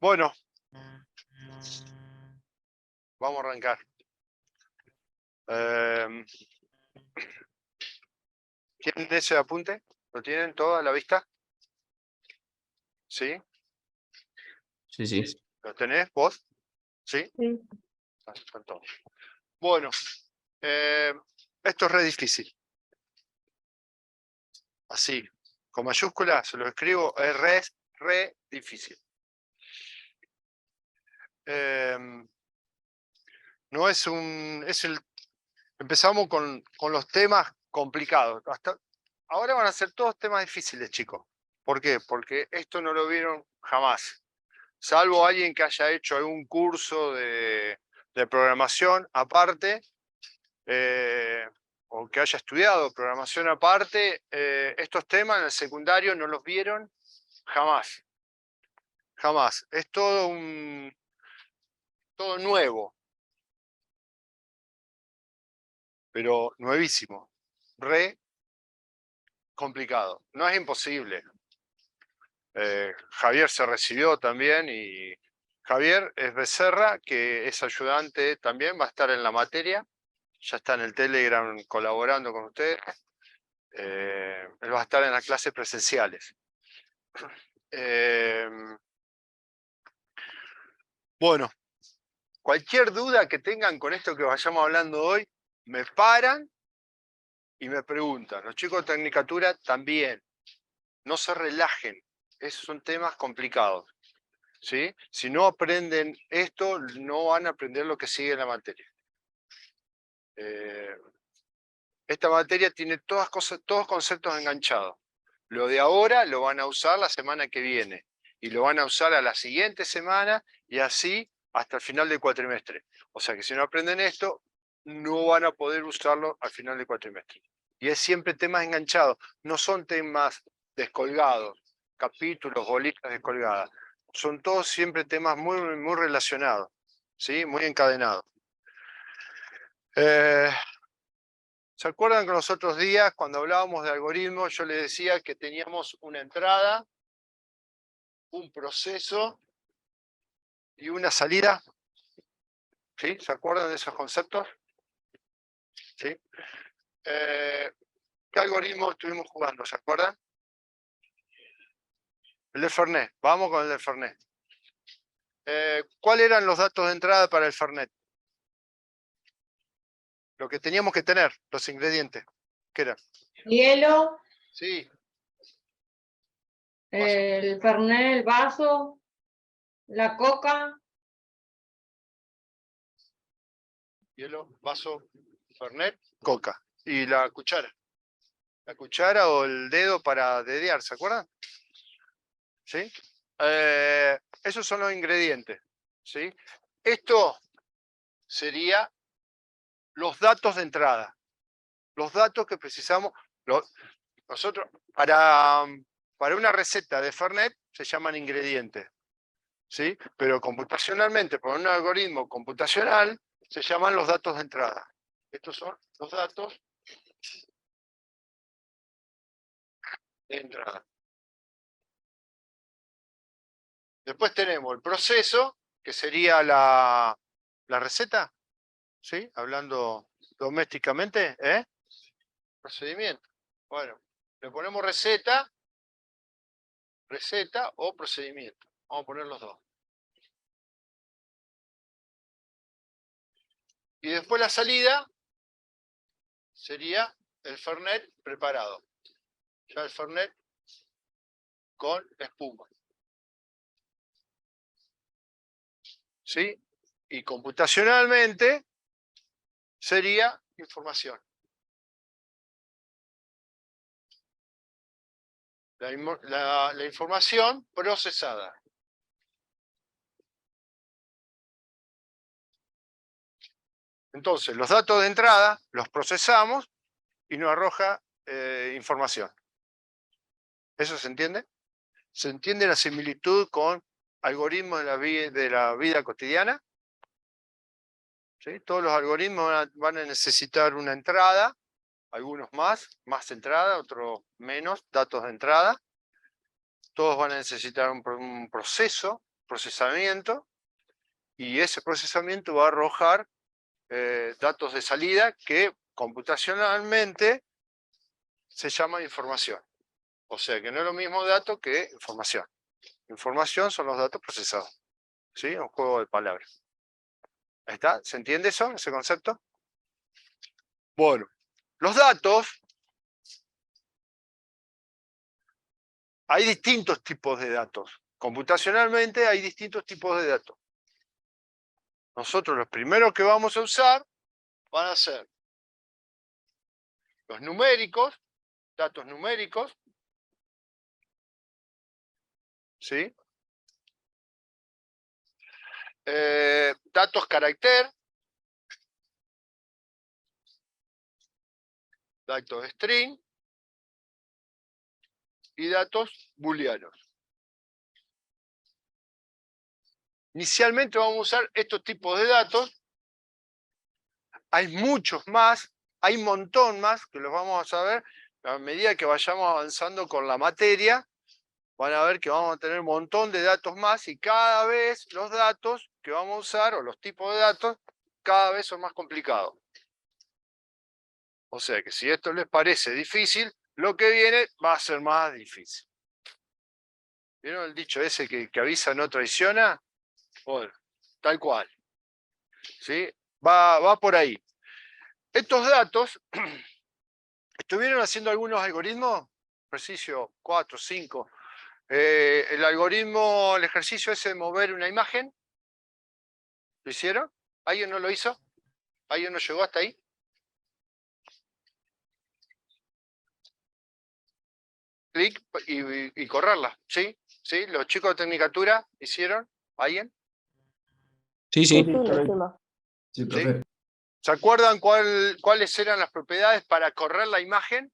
Bueno, vamos a arrancar. ¿Tienen ese apunte? ¿Lo tienen todo a la vista? ¿Sí? Sí. ¿Lo tenés vos? ¿Sí? Sí. Están todos. Bueno, esto es re difícil. Así, con mayúsculas se lo escribo, es re difícil. No es un... empezamos con los temas complicados. Ahora van a ser todos temas difíciles, chicos. ¿Por qué? Porque esto no lo vieron jamás. Salvo alguien que haya hecho algún curso de programación aparte, o que haya estudiado programación aparte, estos temas en el secundario no los vieron jamás. Jamás. Es todo todo nuevo. Pero nuevísimo. Re complicado. No es imposible. Javier se recibió también y Javier es Becerra, que es ayudante también, va a estar en la materia. Ya está en el Telegram colaborando con ustedes. Él va a estar en las clases presenciales. Bueno, cualquier duda que tengan con esto que vayamos hablando hoy, me paran y me preguntan. Los chicos de Tecnicatura también. No se relajen. Esos son temas complicados. ¿Sí? Si no aprenden esto, no van a aprender lo que sigue en la materia. Esta materia tiene todos conceptos enganchados. Lo de ahora lo van a usar la semana que viene y lo van a usar a la siguiente semana y así hasta el final del cuatrimestre. O sea que si no aprenden esto, no van a poder usarlo al final del cuatrimestre. Y es siempre temas enganchados, no son temas descolgados, capítulos, bolitas descolgadas. Son todos siempre temas muy relacionados, ¿sí? Muy encadenados. ¿Se acuerdan que los otros días, cuando hablábamos de algoritmos, yo les decía que teníamos una entrada, un proceso y una salida? ¿Sí? ¿Se acuerdan de esos conceptos? ¿Sí? ¿Qué algoritmo estuvimos jugando? ¿Se acuerdan? El de Fernet. Vamos con el de Fernet. ¿Cuáles eran los datos de entrada para el Fernet? Lo que teníamos que tener, los ingredientes. ¿Qué eran? Hielo, Sí. el Fernet, el vaso, la coca, Hielo, vaso, Fernet, coca. Y la cuchara. La cuchara o el dedo para dedear, ¿se acuerdan? ¿Sí? Esos son los ingredientes. ¿Sí? Esto sería los datos de entrada. Los datos que precisamos. Nosotros, para una receta de Fernet, se llaman ingredientes. ¿Sí? Pero computacionalmente, por un algoritmo computacional, se llaman los datos de entrada. Estos son los datos de entrada. Después tenemos el proceso, que sería la receta, ¿sí? Hablando domésticamente, ¿eh? Procedimiento. Bueno, le ponemos receta o procedimiento. Vamos a poner los dos. Y después la salida sería el Fernet preparado. Ya el Fernet con espuma. ¿Sí? Y computacionalmente sería información. La información procesada. Entonces, los datos de entrada los procesamos y nos arroja información. ¿Eso se entiende? ¿Se entiende la similitud con algoritmos de la vida cotidiana? ¿Sí? Todos los algoritmos van a necesitar una entrada, algunos más entrada, otros menos, datos de entrada. Todos van a necesitar un proceso, procesamiento, y ese procesamiento va a arrojar datos de salida que computacionalmente se llama información. O sea que no es lo mismo dato que información. Información son los datos procesados. ¿Sí? Un juego de palabras. ¿Ahí está? ¿Se entiende eso? ¿Ese concepto? Bueno, los datos. Hay distintos tipos de datos. Computacionalmente hay distintos tipos de datos. Nosotros los primeros que vamos a usar van a ser los numéricos, datos numéricos, ¿sí? Datos carácter, datos string y datos booleanos. Inicialmente vamos a usar estos tipos de datos. Hay muchos más, hay un montón más que los vamos a saber a medida que vayamos avanzando con la materia. Van a ver que vamos a tener un montón de datos más y cada vez los datos que vamos a usar o los tipos de datos cada vez son más complicados. O sea que si esto les parece difícil, lo que viene va a ser más difícil. ¿Vieron el dicho ese que avisa no traiciona? Bueno, tal cual. ¿Sí? Va por ahí. Estos datos, ¿estuvieron haciendo algunos algoritmos? Ejercicio 4, 5. El algoritmo, el ejercicio ese de mover una imagen, ¿lo hicieron? ¿Alguien no lo hizo? ¿Alguien no llegó hasta ahí? Clic y correrla, ¿sí? ¿Sí? ¿Los chicos de Tecnicatura hicieron? ¿Alguien? Sí, sí. Sí, profe. ¿Se acuerdan cuáles eran las propiedades para correr la imagen?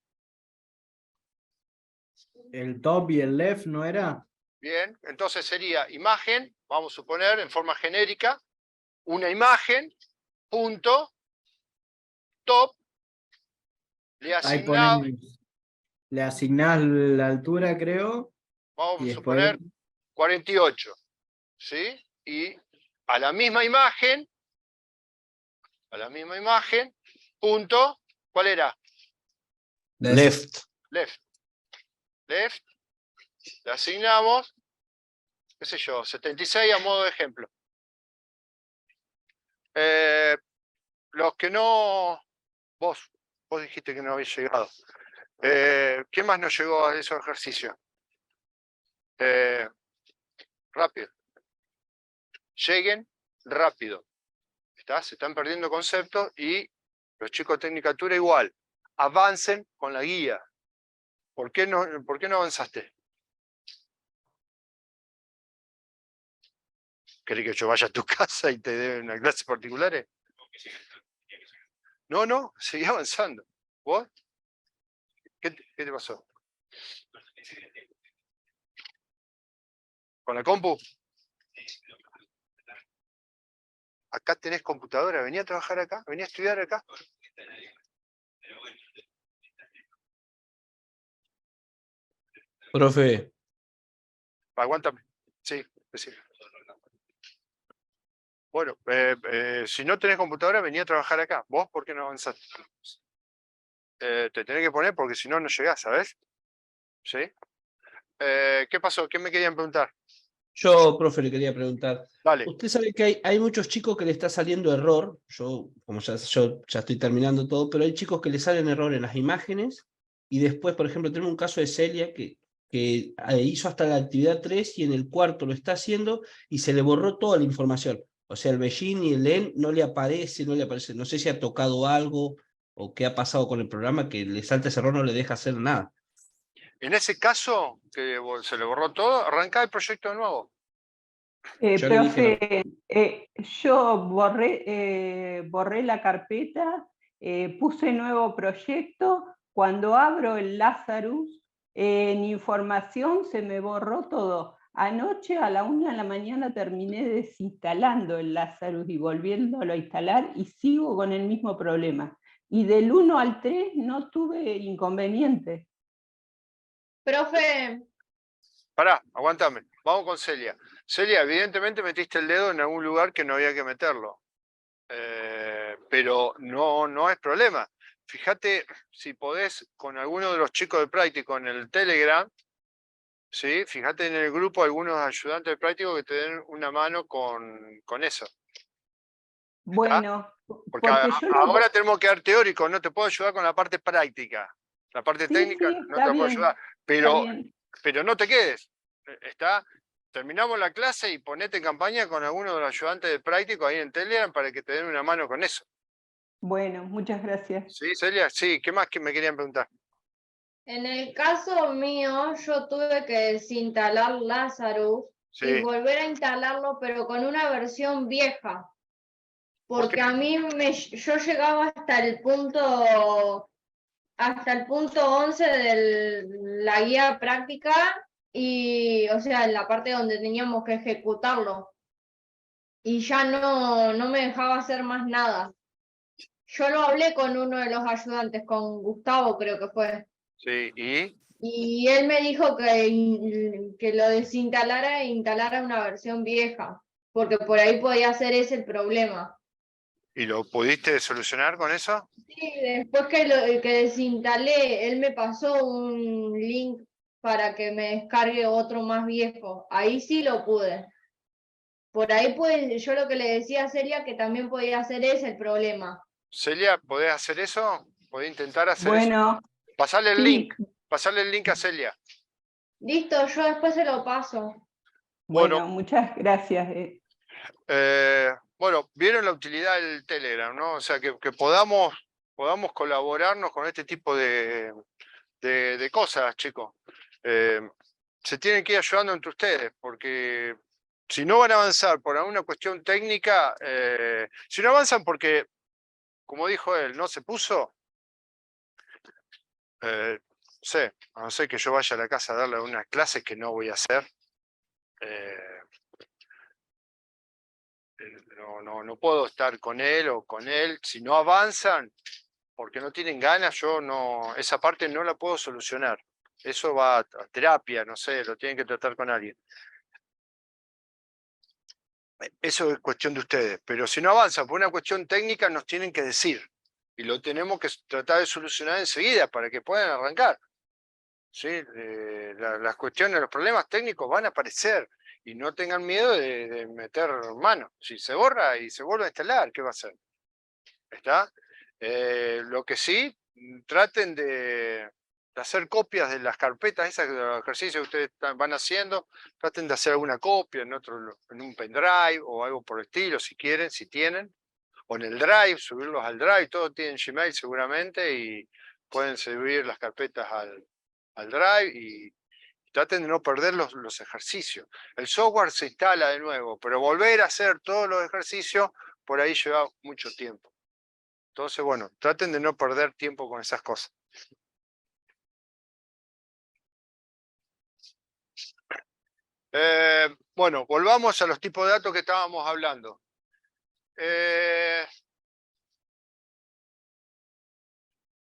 El top y el left, ¿no era? Bien, entonces sería imagen, vamos a suponer en forma genérica, una imagen, punto, top, le Ahí asignaba, le asignás la altura, creo, vamos y a después suponer 48, ¿sí? Y a la misma imagen, punto, ¿cuál era? Left. Left. Left, le asignamos, qué sé yo, 76 a modo de ejemplo. Los que no, vos dijiste que no habéis llegado. ¿Quién más no llegó a esos ejercicios? Rápido. Lleguen rápido. Se están perdiendo conceptos y los chicos de Tecnicatura igual. Avancen con la guía. ¿Por qué no avanzaste? ¿Querés que yo vaya a tu casa y te dé una clase particular? No, seguí avanzando. ¿Vos? ¿Qué te pasó? ¿Con la compu? Acá tenés computadora, vení a trabajar acá, vení a estudiar acá. Profe, Aguántame. Sí, sí. Bueno, si no tenés computadora, vení a trabajar acá. ¿Vos por qué no avanzaste? Te tenés que poner porque si no, no llegás, ¿sabés? ¿Sí? ¿Qué pasó? ¿Qué me querían preguntar? yo, profe, le quería preguntar. Dale. Usted sabe que hay muchos chicos que le está saliendo error. Yo ya estoy terminando todo, pero hay chicos que le salen error en las imágenes y después, por ejemplo, tenemos un caso de Celia que hizo hasta la actividad 3 y en el cuarto lo está haciendo y se le borró toda la información. O sea, el Beijing y el EN no le aparece. No sé si ha tocado algo o qué ha pasado con el programa que le salta ese error, no le deja hacer nada. En ese caso, que se le borró todo, arrancá el proyecto de nuevo. Yo le dije, Profe, yo borré la carpeta, puse nuevo proyecto. Cuando abro el Lazarus, en información se me borró todo. Anoche a la 1 de la mañana terminé desinstalando el Lazarus y volviéndolo a instalar y sigo con el mismo problema. Y del 1 al 3 no tuve inconveniente. Profe, Pará, aguántame. Vamos con Celia. Celia, evidentemente metiste el dedo en algún lugar que no había que meterlo. Pero no es problema. Fíjate si podés con alguno de los chicos de práctico en el Telegram, ¿sí? Fíjate en el grupo algunos ayudantes de práctico que te den una mano con eso. Bueno, Porque porque yo ahora tenemos que dar teórico, no te puedo ayudar con la parte práctica. La parte sí, técnica sí, no está te puedo bien, ayudar. está bien. Pero no te quedes. Está, terminamos la clase y ponete en campaña con alguno de los ayudantes de práctico ahí en Telegram para que te den una mano con eso. Bueno, muchas gracias. ¿Sí, Celia? Sí, ¿qué más que me querían preguntar? En el caso mío, yo tuve que desinstalar Lazarus y Sí. volver a instalarlo, pero con una versión vieja. ¿Por qué? Porque yo llegaba hasta el punto 11 de la guía práctica y, o sea, en la parte donde teníamos que ejecutarlo. Y ya no me dejaba hacer más nada. Yo lo hablé con uno de los ayudantes, con Gustavo creo que fue. Sí, ¿y? Y él me dijo que lo desinstalara e instalara una versión vieja, porque por ahí podía ser ese el problema. ¿Y lo pudiste solucionar con eso? Sí, después que desinstalé, él me pasó un link para que me descargue otro más viejo. Ahí sí lo pude. Por ahí pues, yo lo que le decía sería que también podía hacer ese el problema. Celia, ¿podés hacer eso? ¿Podés intentar hacer eso? Bueno, Pasarle el link. sí, Pasarle el link a Celia. Listo, yo después se lo paso. Bueno, bueno, muchas gracias. bueno, vieron la utilidad del Telegram, ¿no? O sea, que podamos colaborarnos con este tipo de cosas, chicos. Se tienen que ir ayudando entre ustedes, porque si no van a avanzar por alguna cuestión técnica, si no avanzan porque, como dijo él, no se puso, no sé, a no ser que yo vaya a la casa a darle unas clases que no voy a hacer. No puedo estar con él o con él. Si no avanzan, porque no tienen ganas, yo no, esa parte no la puedo solucionar. Eso va a terapia, no sé, lo tienen que tratar con alguien. Eso es cuestión de ustedes, pero si no avanzan por una cuestión técnica nos tienen que decir y lo tenemos que tratar de solucionar enseguida para que puedan arrancar. ¿Sí? Las cuestiones, los problemas técnicos van a aparecer y no tengan miedo de meter mano. Si se borra y se vuelve a instalar, ¿qué va a hacer? ¿Está? Lo que sí, traten de hacer copias de las carpetas, esas de los ejercicios que ustedes van haciendo, traten de hacer alguna copia en un pendrive o algo por el estilo, si quieren, si tienen, o en el Drive, subirlos al Drive, todos tienen Gmail seguramente y pueden subir las carpetas al Drive y traten de no perder los ejercicios. El software se instala de nuevo, pero volver a hacer todos los ejercicios por ahí lleva mucho tiempo. Entonces, bueno, traten de no perder tiempo con esas cosas. Bueno, volvamos a los tipos de datos que estábamos hablando.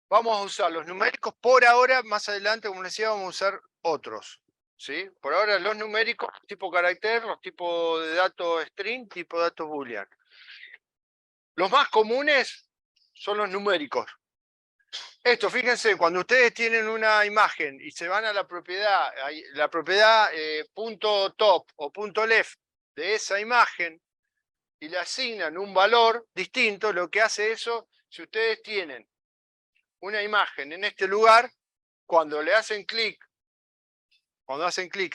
Vamos a usar los numéricos por ahora, más adelante, como les decía, vamos a usar otros. ¿Sí? Por ahora los numéricos, tipo carácter, los tipos de datos string, tipo de datos boolean. Los más comunes son los numéricos. Esto, fíjense, cuando ustedes tienen una imagen y se van a la propiedad punto top o punto left de esa imagen y le asignan un valor distinto, lo que hace eso, si ustedes tienen una imagen en este lugar, cuando hacen clic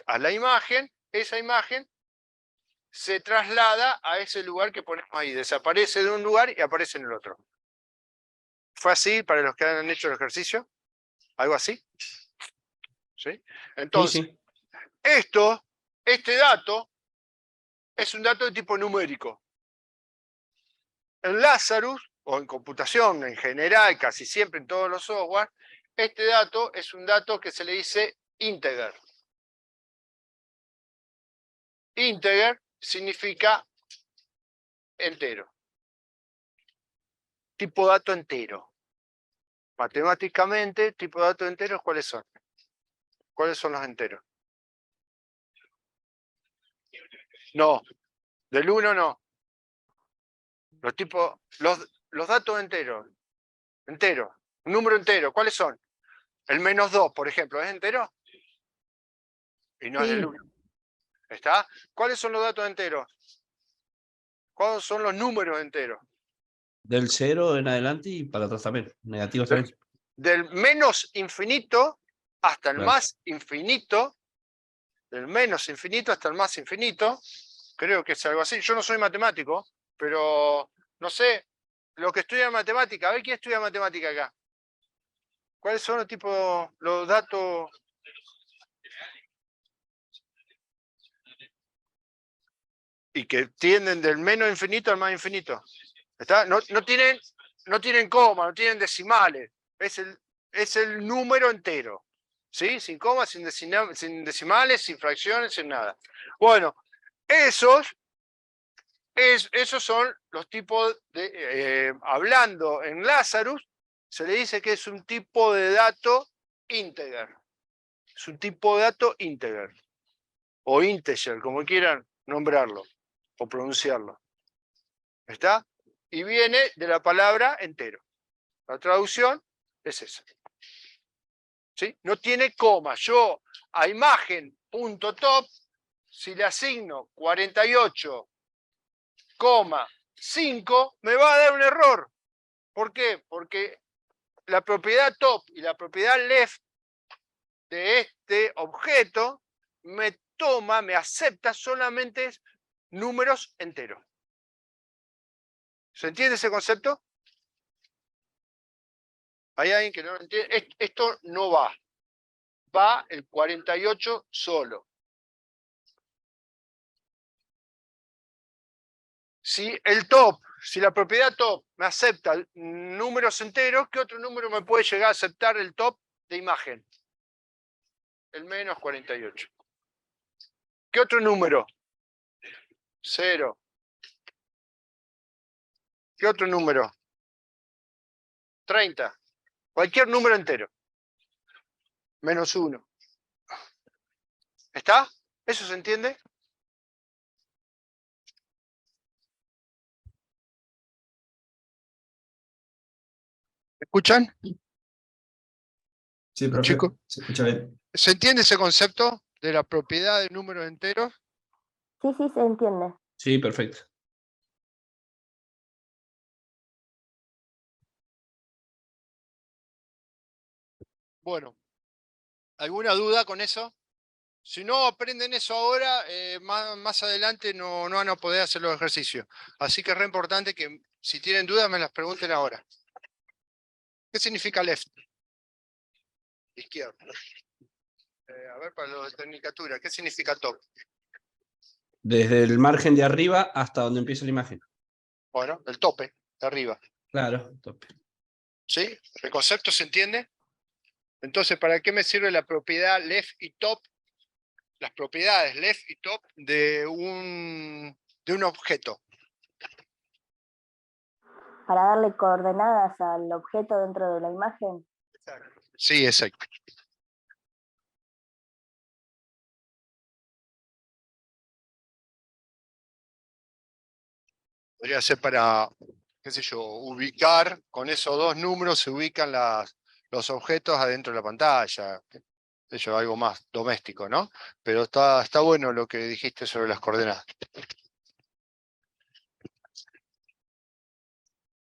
a la imagen, esa imagen se traslada a ese lugar que ponemos ahí, desaparece de un lugar y aparece en el otro. ¿Fue así para los que han hecho el ejercicio? ¿Algo así? ¿Sí? Entonces, Sí. este dato es un dato de tipo numérico. En Lazarus, o en computación en general, casi siempre en todos los software, este dato es un dato que se le dice integer. Integer significa entero. Tipo dato entero. Matemáticamente, tipo de datos enteros, ¿cuáles son? ¿Cuáles son los enteros? No, del 1 no. Los datos enteros. Enteros. Un número entero. ¿Cuáles son? El -2, por ejemplo, ¿es entero? Y no es del Sí. 1. ¿Está? ¿Cuáles son los datos enteros? ¿Cuáles son los números enteros? Del 0 en adelante y para atrás también. Negativos también. Del menos infinito hasta el Claro. más infinito. Del menos infinito hasta el más infinito. Creo que es algo así. Yo no soy matemático, pero no sé. Lo que estudia matemática. A ver quién estudia matemática acá. ¿Cuáles son los tipos, los datos? Y que tienden del menos infinito al más infinito. ¿Está? No tienen coma, no tienen decimales. Es el número entero. ¿Sí? Sin comas, sin decimales, sin fracciones, sin nada. Bueno, esos son los tipos de... hablando en Lazarus, se le dice que es un tipo de dato integer. Es un tipo de dato integer. O integer, como quieran nombrarlo o pronunciarlo. ¿Está? Y viene de la palabra entero. La traducción es esa. ¿Sí? No tiene coma. Yo a imagen.top, si le asigno 48,5, me va a dar un error. ¿Por qué? Porque la propiedad top y la propiedad left de este objeto me acepta solamente números enteros. ¿Se entiende ese concepto? ¿Hay alguien que no lo entiende? Esto no va. Va el 48 solo. Si la propiedad top me acepta números enteros, ¿qué otro número me puede llegar a aceptar el top de imagen? El menos 48. ¿Qué otro número? 0. ¿Qué otro número? 30. Cualquier número entero. -1. ¿Está? ¿Eso se entiende? ¿Escuchan? Sí, profe, Chicos, se escucha bien. ¿se entiende ese concepto de la propiedad de números enteros? Sí, sí, se entiende. Sí, perfecto. Bueno, ¿alguna duda con eso? Si no aprenden eso ahora, más adelante no van a poder hacer los ejercicios. Así que es re importante que si tienen dudas me las pregunten ahora. ¿Qué significa left? Izquierda. A ver, para los de tecnicatura, ¿qué significa top? Desde el margen de arriba hasta donde empieza la imagen. Bueno, el tope, de arriba. Claro, tope. ¿Sí? ¿El concepto se entiende? Entonces, ¿para qué me sirve la propiedad left y top? Las propiedades left y top de un objeto. Para darle coordenadas al objeto dentro de la imagen. Sí, exacto. Podría ser para, qué sé yo, ubicar, con esos dos números se ubican los objetos adentro de la pantalla. Eso, algo más doméstico, ¿no? Pero está bueno lo que dijiste sobre las coordenadas.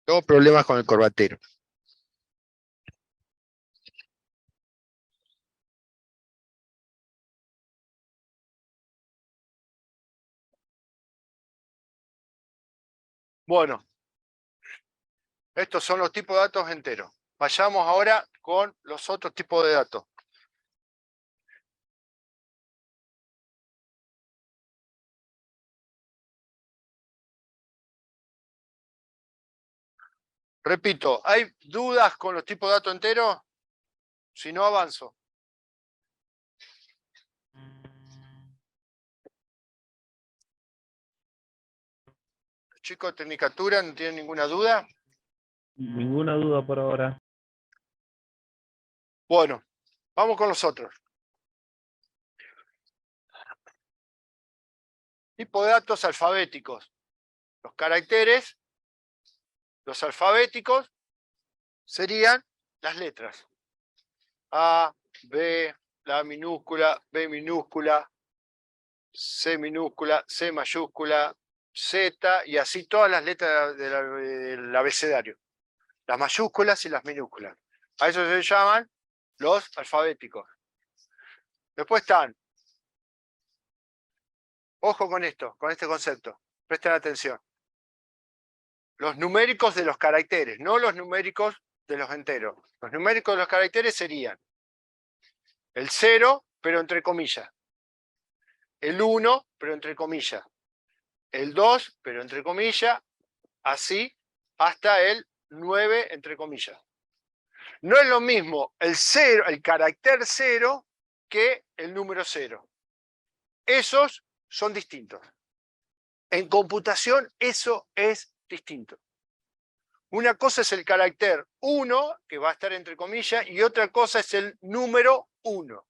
Tengo problemas con el corbatero. Bueno, estos son los tipos de datos enteros. Vayamos ahora con los otros tipos de datos. Repito, ¿hay dudas con los tipos de datos enteros? Si no, avanzo. Chicos, tecnicatura, ¿no tienen ninguna duda? Ninguna duda por ahora. Bueno, vamos con los otros. Tipo de datos alfabéticos. Los caracteres, los alfabéticos, serían las letras. A, B, la minúscula, B minúscula, C minúscula, C mayúscula, Z, y así todas las letras del abecedario. Las mayúsculas y las minúsculas. A eso se llaman los alfabéticos. Después están, ojo con esto, con este concepto, presten atención. Los numéricos de los caracteres, no los numéricos de los enteros. Los numéricos de los caracteres serían el 0, pero entre comillas. El 1, pero entre comillas. El 2, pero entre comillas. Así hasta el 9, entre comillas. No es lo mismo el 0, el carácter 0, que el número 0. Esos son distintos. En computación eso es distinto. Una cosa es el carácter 1, que va a estar entre comillas, y otra cosa es el número 1.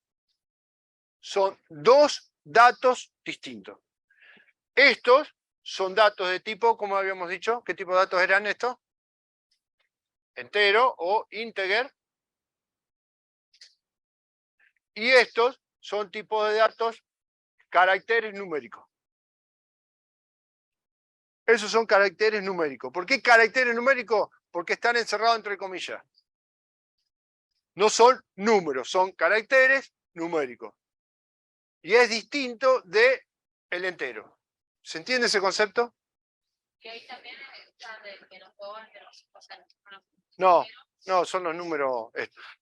Son dos datos distintos. Estos son datos de tipo, como habíamos dicho, ¿qué tipo de datos eran estos? Entero o integer. Y estos son tipos de datos caracteres numéricos. Esos son caracteres numéricos. ¿Por qué caracteres numéricos? Porque están encerrados entre comillas. No son números, son caracteres numéricos. Y es distinto del entero. ¿Se entiende ese concepto? Que ahí también está de menos 2 al menos 5, o sea, No, no, son los números.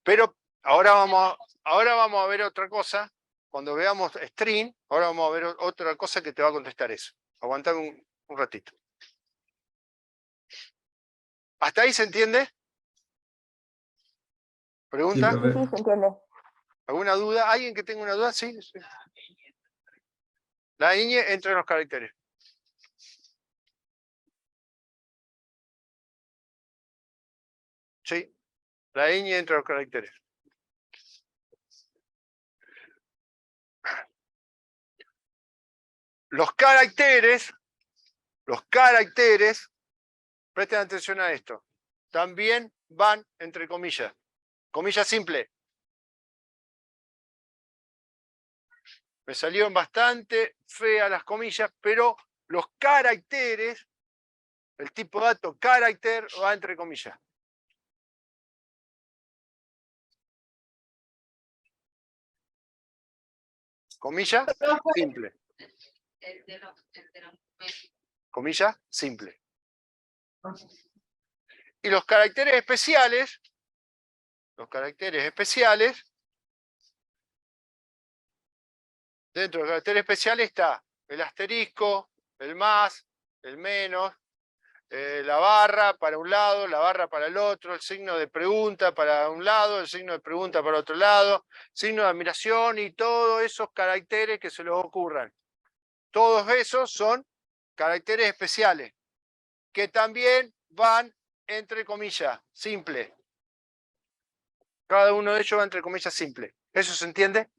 Pero ahora vamos a ver otra cosa. Cuando veamos string, ahora vamos a ver otra cosa que te va a contestar eso. Aguantame un ratito. ¿Hasta ahí se entiende? ¿Pregunta? Sí, se entiende. ¿Alguna duda? ¿Alguien que tenga una duda? Sí. La ñ entra en los caracteres. Sí, la ñ entra en los caracteres. Los caracteres, presten atención a esto, también van entre comillas. Comillas simple. Me salieron bastante feas las comillas, pero los caracteres, el tipo de dato carácter va entre comillas. Comilla simple. el de los Comilla simple. Y los caracteres especiales, dentro de los caracteres especiales está el asterisco, el más, el menos, la barra para un lado, la barra para el otro, el signo de pregunta para un lado, el signo de pregunta para otro lado, signo de admiración y todos esos caracteres que se les ocurran. Todos esos son caracteres especiales, que también van entre comillas, simple. Cada uno de ellos va entre comillas simple. ¿Eso se entiende?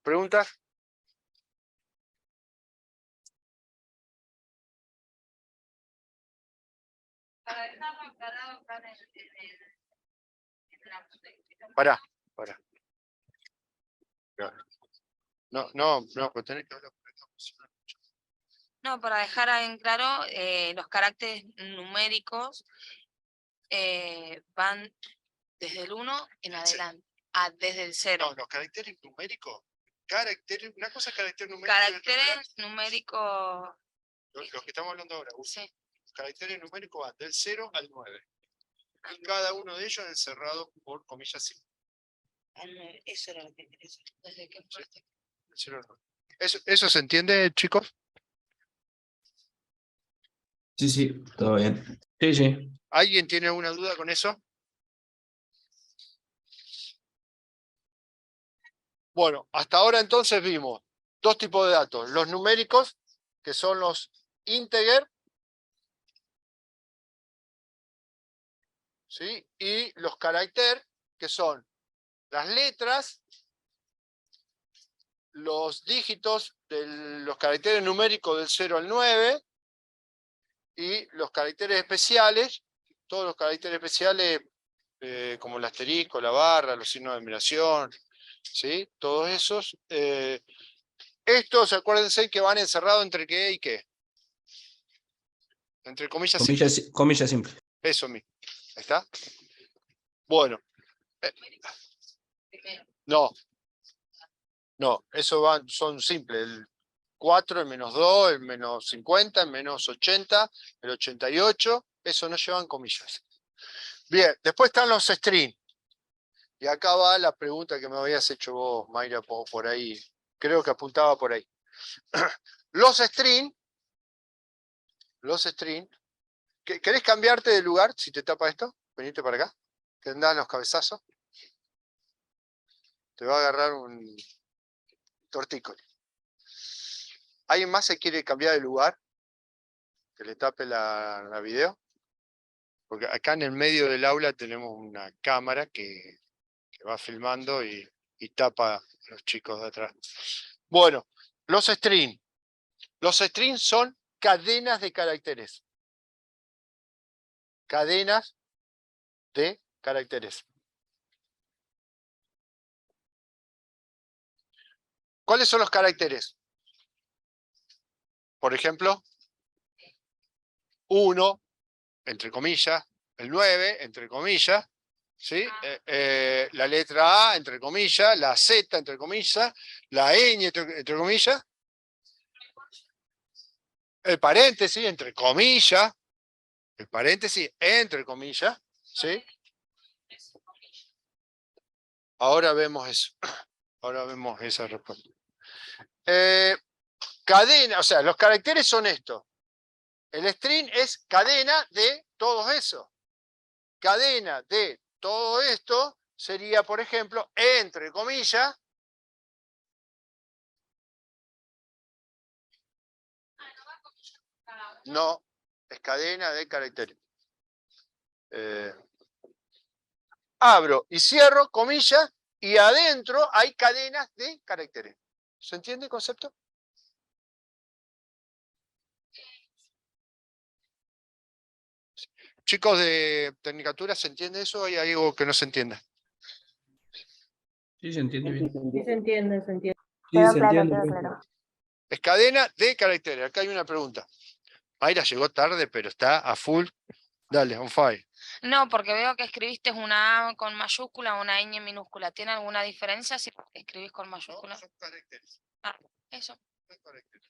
¿Preguntas? para dejarlo aclarado acá en la Pará. No, pues tenés que hablar. No, para dejar en claro, los caracteres numéricos van desde el 1 en adelante, desde el 0. No, los caracteres numéricos, una cosa es carácter numérico. Caracteres numéricos. Los que estamos hablando ahora. Sí. Los caracteres numéricos van del 0 al 9. Y cada uno de ellos encerrado por comillas simples. Eso era lo que quería decir. Desde que fuiste. ¿Eso se entiende, chicos? Sí, todo bien. Sí. ¿Alguien tiene alguna duda con eso? Bueno, hasta ahora entonces vimos dos tipos de datos. Los numéricos, que son los integer, ¿sí? Y los caracteres, que son las letras los dígitos de los caracteres numéricos del 0 al 9 y los caracteres especiales, todos los caracteres especiales como el asterisco, la barra, los signos de admiración, ¿sí? Todos esos. Estos, acuérdense que van encerrados entre qué y qué. Entre comillas simples. Comillas simples. Eso mismo. ¿Ahí está? Bueno. No. No, eso son simples. El 4, el -2, el -50, el -80, el 88. Eso no llevan comillas. Bien, después están los string. Y acá va la pregunta que me habías hecho vos, Mayra, por ahí. Creo que apuntaba por ahí. Los string. ¿Querés cambiarte de lugar si te tapa esto? Venite para acá. Que andás los cabezazos. Te va a agarrar un tortícolis. ¿Alguien más se quiere cambiar de lugar? Que le tape la video. Porque acá en el medio del aula tenemos una cámara que va filmando y tapa a los chicos de atrás. Bueno, los string. Los strings son cadenas de caracteres. Cadenas de caracteres. ¿Cuáles son los caracteres? Por ejemplo, 1, entre comillas, el 9, entre comillas, ¿sí? La letra A, entre comillas, la Z, entre comillas, la ñ, entre comillas, el paréntesis, entre comillas, el paréntesis, entre comillas, ¿sí? Ahora vemos eso. Ahora vemos esa respuesta. Cadena, o sea, los caracteres son estos. El string es cadena de todo eso. Cadena de todo esto sería, por ejemplo, entre comillas, no, es cadena de caracteres. Abro y cierro, comillas, y adentro hay cadenas de caracteres. ¿Se entiende el concepto? Chicos de Tecnicatura, ¿se entiende eso o hay algo que no se entienda? Sí, se entiende bien. Sí, se entiende, se entiende. Sí, Quedó se claro, entiende. quedó claro. Es cadena de caracteres. Acá hay una pregunta. Mayra llegó tarde, pero está a full. Dale, on fire. No, porque veo que escribiste una A con mayúscula, una ñ minúscula. ¿Tiene alguna diferencia si escribís con mayúscula? No, son caracteres. Ah, eso. Son caracteres.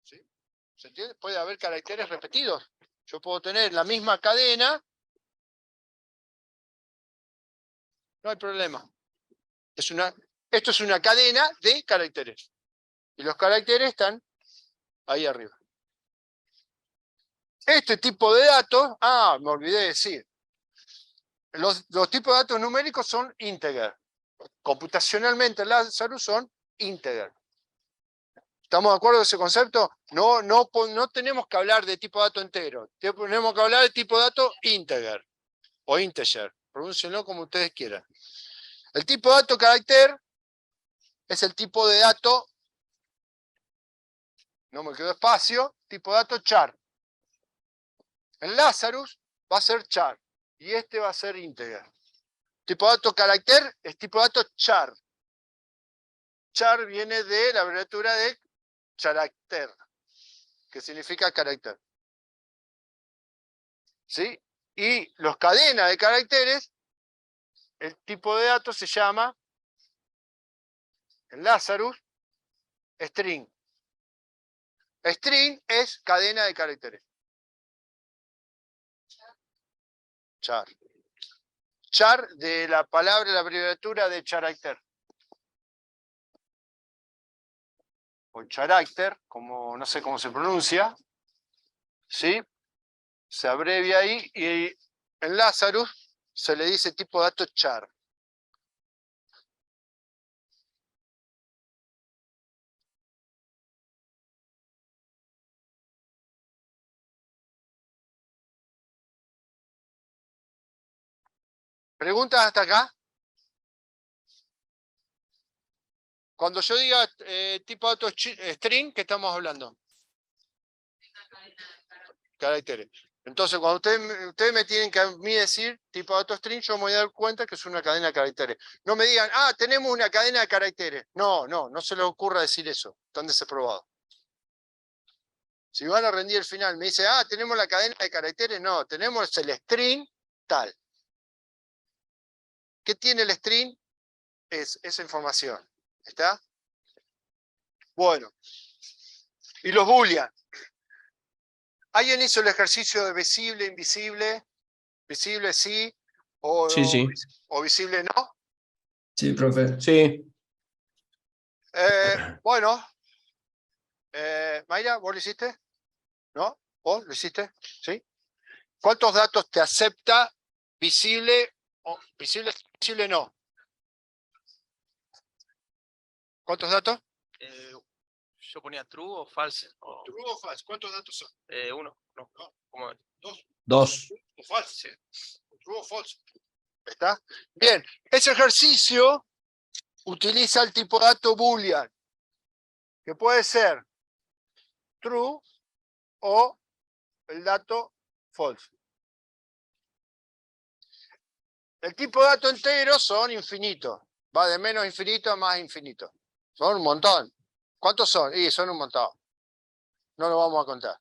¿Sí? ¿Se entiende? Puede haber caracteres repetidos. Yo puedo tener la misma cadena. No hay problema. Esto es una cadena de caracteres. Y los caracteres están ahí arriba. Este tipo de datos, me olvidé de decir. Los tipos de datos numéricos son integer. Computacionalmente Lazarus son integer. ¿Estamos de acuerdo con ese concepto? No tenemos que hablar de tipo de dato entero. Tenemos que hablar de tipo de dato integer. O integer. Pronúncienlo como ustedes quieran. El tipo de dato carácter es el tipo de dato, no me quedó espacio, tipo de dato char. En Lazarus va a ser char. Y este va a ser integer. Tipo de dato carácter es tipo de dato char. Char viene de la abreviatura de carácter, que significa carácter. ¿Sí? Y los cadenas de caracteres, el tipo de datos se llama, en Lazarus, string. String es cadena de caracteres. Char. Char de la palabra, la abreviatura de carácter. O carácter, como no sé cómo se pronuncia. ¿Sí? Se abrevia ahí y en Lazarus se le dice tipo de dato char. ¿Preguntas hasta acá? Cuando yo diga tipo de datos string, ¿qué estamos hablando? Caracteres. Entonces, cuando ustedes me tienen que a mí decir tipo de datos string, yo me voy a dar cuenta que es una cadena de caracteres. No me digan, tenemos una cadena de caracteres. No se les ocurra decir eso. Están desaprobados. Si van a rendir el final, me dice, tenemos la cadena de caracteres. No, tenemos el string tal. ¿Qué tiene el string? Es esa información. ¿Está? Bueno. Y los boolean. ¿Alguien hizo el ejercicio de visible, invisible? Visible sí, Sí. o visible no. Sí, profe. Sí. Bueno. Mayra, ¿vos lo hiciste? ¿No? ¿Vos lo hiciste? ¿Sí? ¿Cuántos datos te acepta visible o visible no? ¿Cuántos datos? Yo ponía true o false. True o false. ¿Cuántos datos son? Uno. No. ¿Cómo? Dos. O false. True o false. ¿Está? Bien. Ese ejercicio utiliza el tipo de dato boolean, que puede ser true o el dato false. El tipo de dato entero son infinitos. Va de menos infinito a más infinito. Son un montón. ¿Cuántos son? Son un montón. No lo vamos a contar.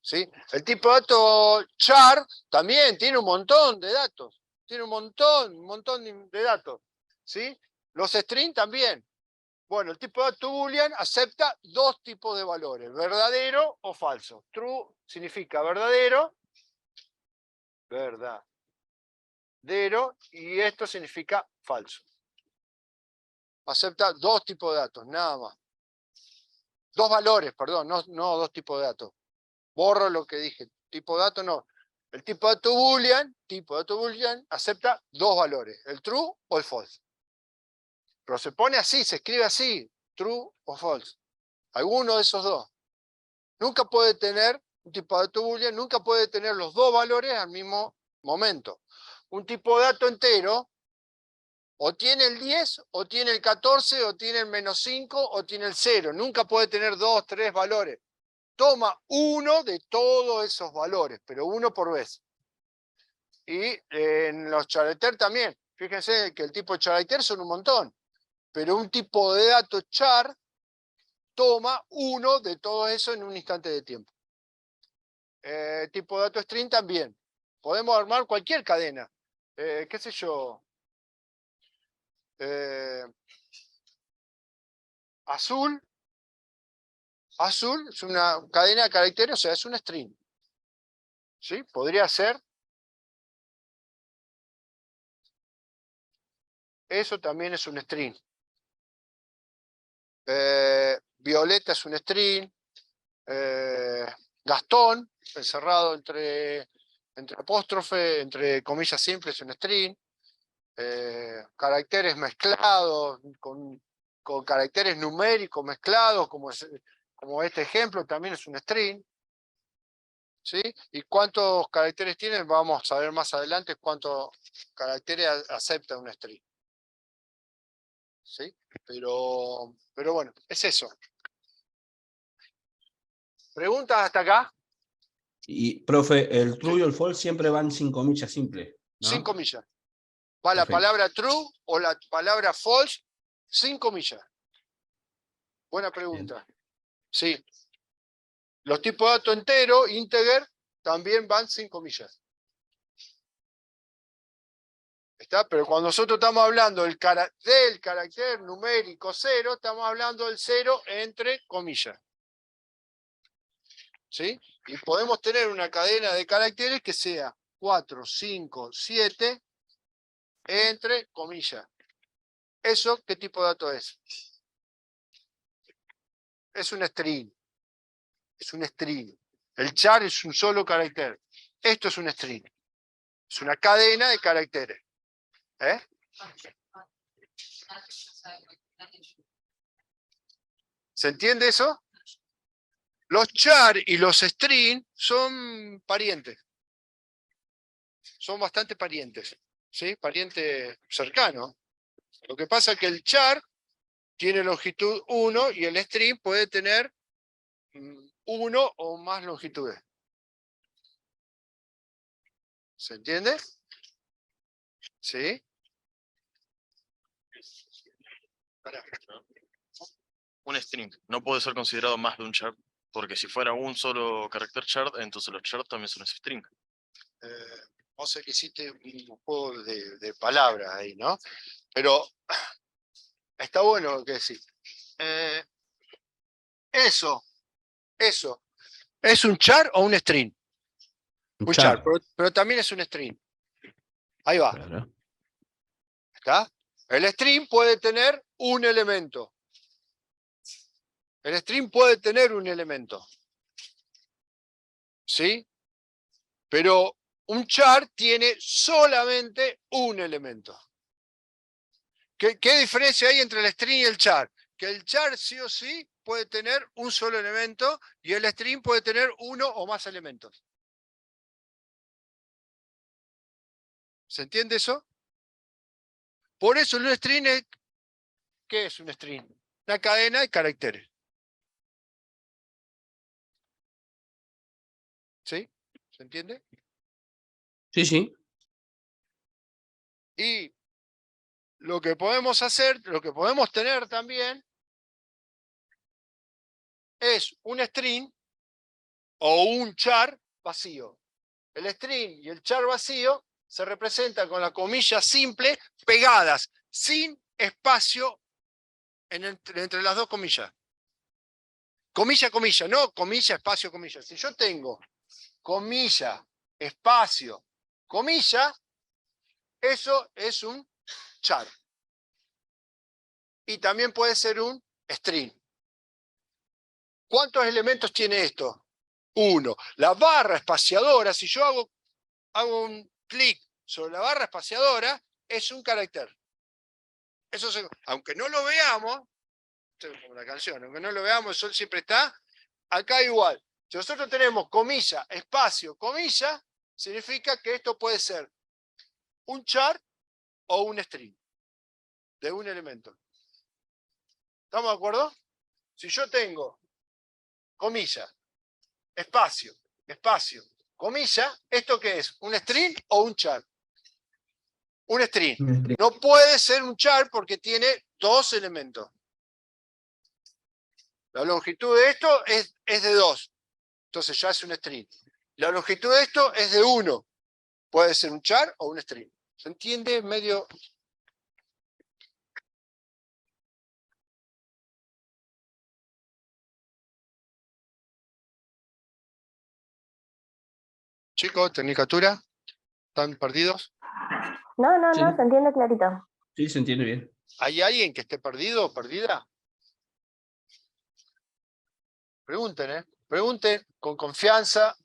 ¿Sí? El tipo de dato char también tiene un montón de datos. Tiene un montón de datos. ¿Sí? Los string también. Bueno, el tipo de dato boolean acepta dos tipos de valores, verdadero o falso. True significa verdadero, y esto significa falso. Acepta dos tipos de datos, nada más. Dos valores, perdón, no dos tipos de datos. Borro lo que dije. Tipo de dato no. El tipo de dato boolean acepta dos valores, el true o el false. Pero se pone así, se escribe así, true o false. Alguno de esos dos. Nunca puede tener, un tipo de dato boolean nunca puede tener los dos valores al mismo momento. Un tipo de dato entero o tiene el 10, o tiene el 14, o tiene el -5, o tiene el 0. Nunca puede tener 2, 3 valores. Toma uno de todos esos valores, pero uno por vez. Y en los characters también. Fíjense que el tipo de character son un montón. Pero un tipo de dato char toma uno de todo eso en un instante de tiempo. Tipo de dato string también. Podemos armar cualquier cadena. ¿Qué sé yo? Azul es una cadena de caracteres, o sea, es un string. ¿Sí? Podría ser. Eso también es un string. Violeta es un string. Gastón, encerrado entre apóstrofe, entre comillas simples, es un string. Caracteres mezclados, con caracteres numéricos mezclados, como este ejemplo, también es un string. ¿Sí? ¿Y cuántos caracteres tienen? Vamos a ver más adelante cuántos caracteres acepta un string. ¿Sí? Pero bueno, es eso. ¿Preguntas hasta acá? Y, profe, el true y el false siempre van sin comillas simples, ¿no? Sin comillas. Va la Perfecto. palabra true o la palabra false sin comillas. Buena pregunta. Sí. Los tipos de dato entero, integer, también van sin comillas. ¿Está? Pero cuando nosotros estamos hablando del carácter numérico 0, estamos hablando del 0 entre comillas. ¿Sí? Y podemos tener una cadena de caracteres que sea 4, 5, 7 entre comillas. ¿Eso qué tipo de dato es? Es un string. Es un string. El char es un solo carácter. Esto es un string. Es una cadena de caracteres. ¿Se entiende eso? Los char y los string son parientes. Son bastante parientes. ¿Sí? Parientes cercanos. Lo que pasa es que el char tiene longitud 1 y el string puede tener 1 o más longitudes. ¿Se entiende? ¿Sí? Un string no puede ser considerado más de un char, porque si fuera un solo carácter char, entonces los char también son string. No sé que hiciste un juego de palabras ahí, ¿no? Pero está bueno lo que decís. Eso. ¿Es un char o un string? Un char, pero también es un string. Ahí va. Claro. ¿Está? El string puede tener un elemento. El string puede tener un elemento. ¿Sí? Pero un char tiene solamente un elemento. ¿Qué diferencia hay entre el string y el char? Que el char sí o sí puede tener un solo elemento y el string puede tener uno o más elementos. ¿Se entiende eso? Por eso un string es... ¿Qué es un string? Una cadena de caracteres. ¿Sí? ¿Se entiende? Sí, sí. Y lo que podemos hacer, lo que podemos tener también es un string o un char vacío. El string y el char vacío se representan con la comilla simple pegadas, sin espacio entre las dos comillas. Comilla, comilla, no comilla, espacio, comilla. Si yo tengo comilla, espacio, comilla, eso es un char. Y también puede ser un string. ¿Cuántos elementos tiene esto? 1. La barra espaciadora, si yo hago un clic sobre la barra espaciadora, es un carácter. Eso aunque no lo veamos, como la canción, aunque no lo veamos, el sol siempre está, acá igual. Si nosotros tenemos comilla, espacio, comilla, significa que esto puede ser un char o un string de un elemento. ¿Estamos de acuerdo? Si yo tengo comilla, espacio, espacio, comilla, ¿esto qué es? ¿Un string o un char? Un string. No puede ser un char porque tiene dos elementos. La longitud de esto es de 2. Entonces ya es un string. La longitud de esto es de 1. Puede ser un char o un string. ¿Se entiende? Medio... Chicos, tecnicatura, ¿están perdidos? No, Sí. se entiende clarito. Sí, se entiende bien. ¿Hay alguien que esté perdido o perdida? Pregunten, ¿eh? Pregunten con confianza.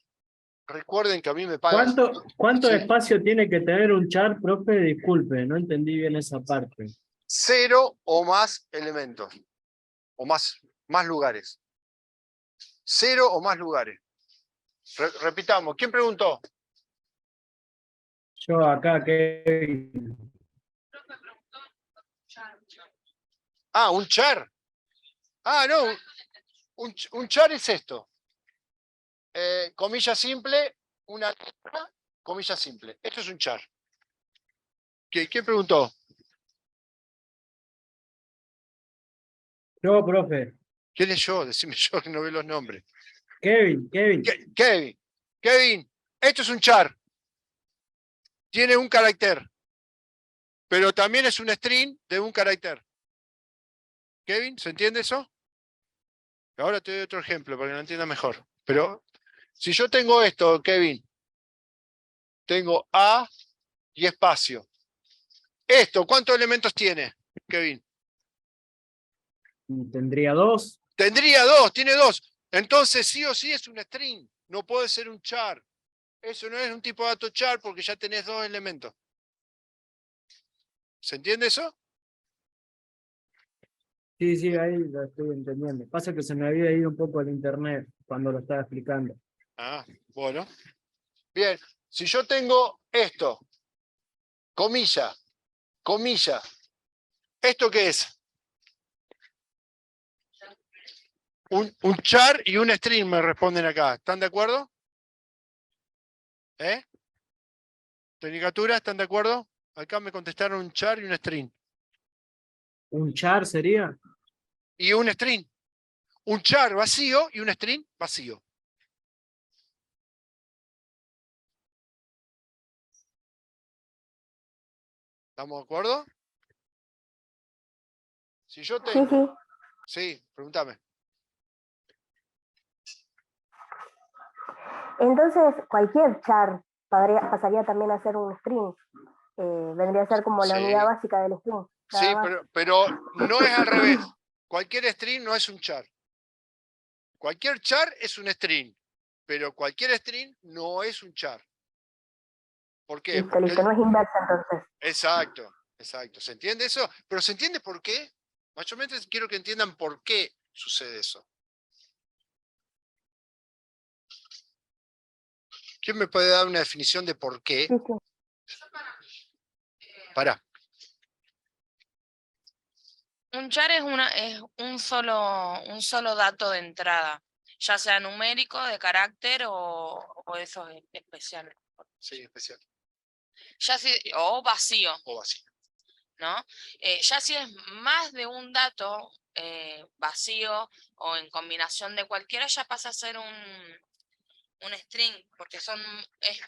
Recuerden que a mí me pagan... ¿Cuánto Sí. espacio tiene que tener un char, profe? Disculpe, no entendí bien esa parte. 0 o más elementos. O más lugares. 0 o más lugares. Repitamos. ¿Quién preguntó? Yo acá, Kevin. Ah, un char. Ah, no. Un char es esto. Comilla simple, una letra, comilla simple. Esto es un char. ¿Quién preguntó? Yo, profe. ¿Quién es yo? Decime yo que no veo los nombres. Kevin. Kevin, esto es un char. Tiene un carácter. Pero también es un string de un carácter. Kevin, ¿se entiende eso? Ahora te doy otro ejemplo para que lo entienda mejor. Pero si yo tengo esto, Kevin, tengo A y espacio. Esto, ¿cuántos elementos tiene, Kevin? Tendría 2. Tendría 2, tiene 2. Entonces sí o sí es un string, no puede ser un char. Eso no es un tipo de dato char porque ya tenés 2 elementos. ¿Se entiende eso? Sí, ahí lo estoy entendiendo. Pasa que se me había ido un poco el internet cuando lo estaba explicando. Ah, bueno. Bien, si yo tengo esto, comilla, comilla, ¿esto qué es? Un char y un string me responden acá. ¿Están de acuerdo? ¿Eh? Tecnicatura, ¿están de acuerdo? Acá me contestaron un char y un string. ¿Un char sería? Y un string. Un char vacío y un string vacío. ¿Estamos de acuerdo? Si yo Sí, tengo... sí. Sí, pregúntame. Entonces, cualquier char pasaría también a ser un string. Vendría a ser como la unidad Sí, básica del string. sí, Nada más. pero no es al revés. Cualquier string no es un char. Cualquier char es un string, pero cualquier string no es un char. ¿Por qué? Listo, Porque listo. No es inversa entonces. Exacto, exacto. ¿Se entiende eso? Pero ¿se entiende por qué? Mayormente quiero que entiendan por qué sucede eso. ¿Quién me puede dar una definición de por qué? Sí, sí. Pará. Un char es un solo dato de entrada, ya sea numérico, de carácter o esos especiales. Sí, especial. O vacío, O vacío. ¿no? Ya si es más de un dato vacío o en combinación de cualquiera, ya pasa a ser un string, porque es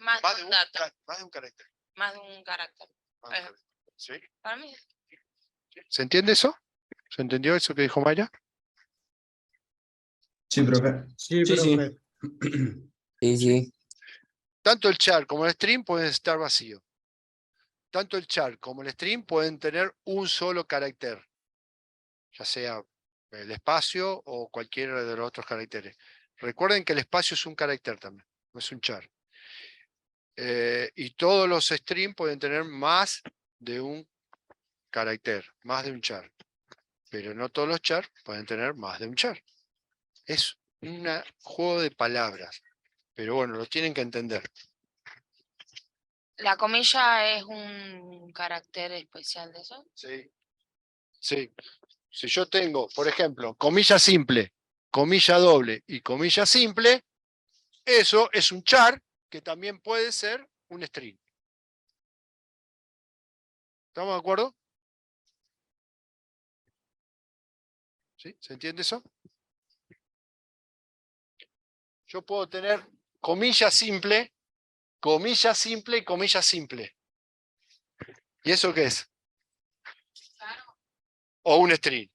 más de un dato, Más de un carácter. más de un carácter. Más de un carácter. ¿Sí? Para mí, ¿Se entiende eso? ¿Se entendió eso que dijo Mayra? Sí, profe. Sí, Sí, sí. profe. Sí, sí. Tanto el char como el string pueden estar vacíos. Tanto el char como el string pueden tener un solo carácter, ya sea el espacio o cualquiera de los otros caracteres. Recuerden que el espacio es un carácter también, no es un char. Y todos los strings pueden tener más de un carácter, más de un char. Pero no todos los char pueden tener más de un char. Es un juego de palabras. Pero bueno, lo tienen que entender. la comilla es un carácter especial de eso. Sí. Sí. Si yo tengo, por ejemplo, comilla simple, comilla doble y comilla simple, eso es un char que también puede ser un string. ¿Estamos de acuerdo? ¿Sí? ¿Se entiende eso? Yo puedo tener comilla simple y comilla simple. ¿Y eso qué es? O un string.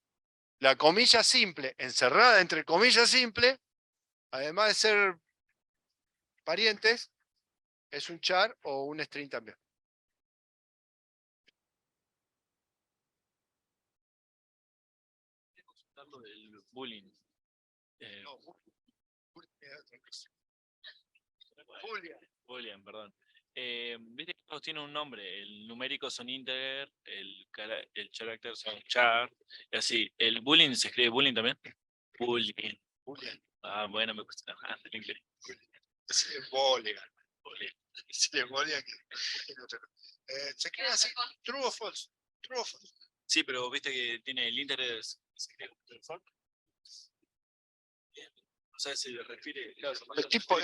La comilla simple encerrada entre comillas simple, además de ser parientes, es un char o un string también. El bullying. Boolean, perdón. Viste que todos tienen un nombre. El numérico son integer, el carácter son char, y así. ¿El bullying se escribe bullying también? Bullying. Ah, bueno, me gusta. Se escribe así, true o false. True o false. Sí, pero viste que tiene el integer. Se escribe false. O sea, se refiere. Claro, El tipo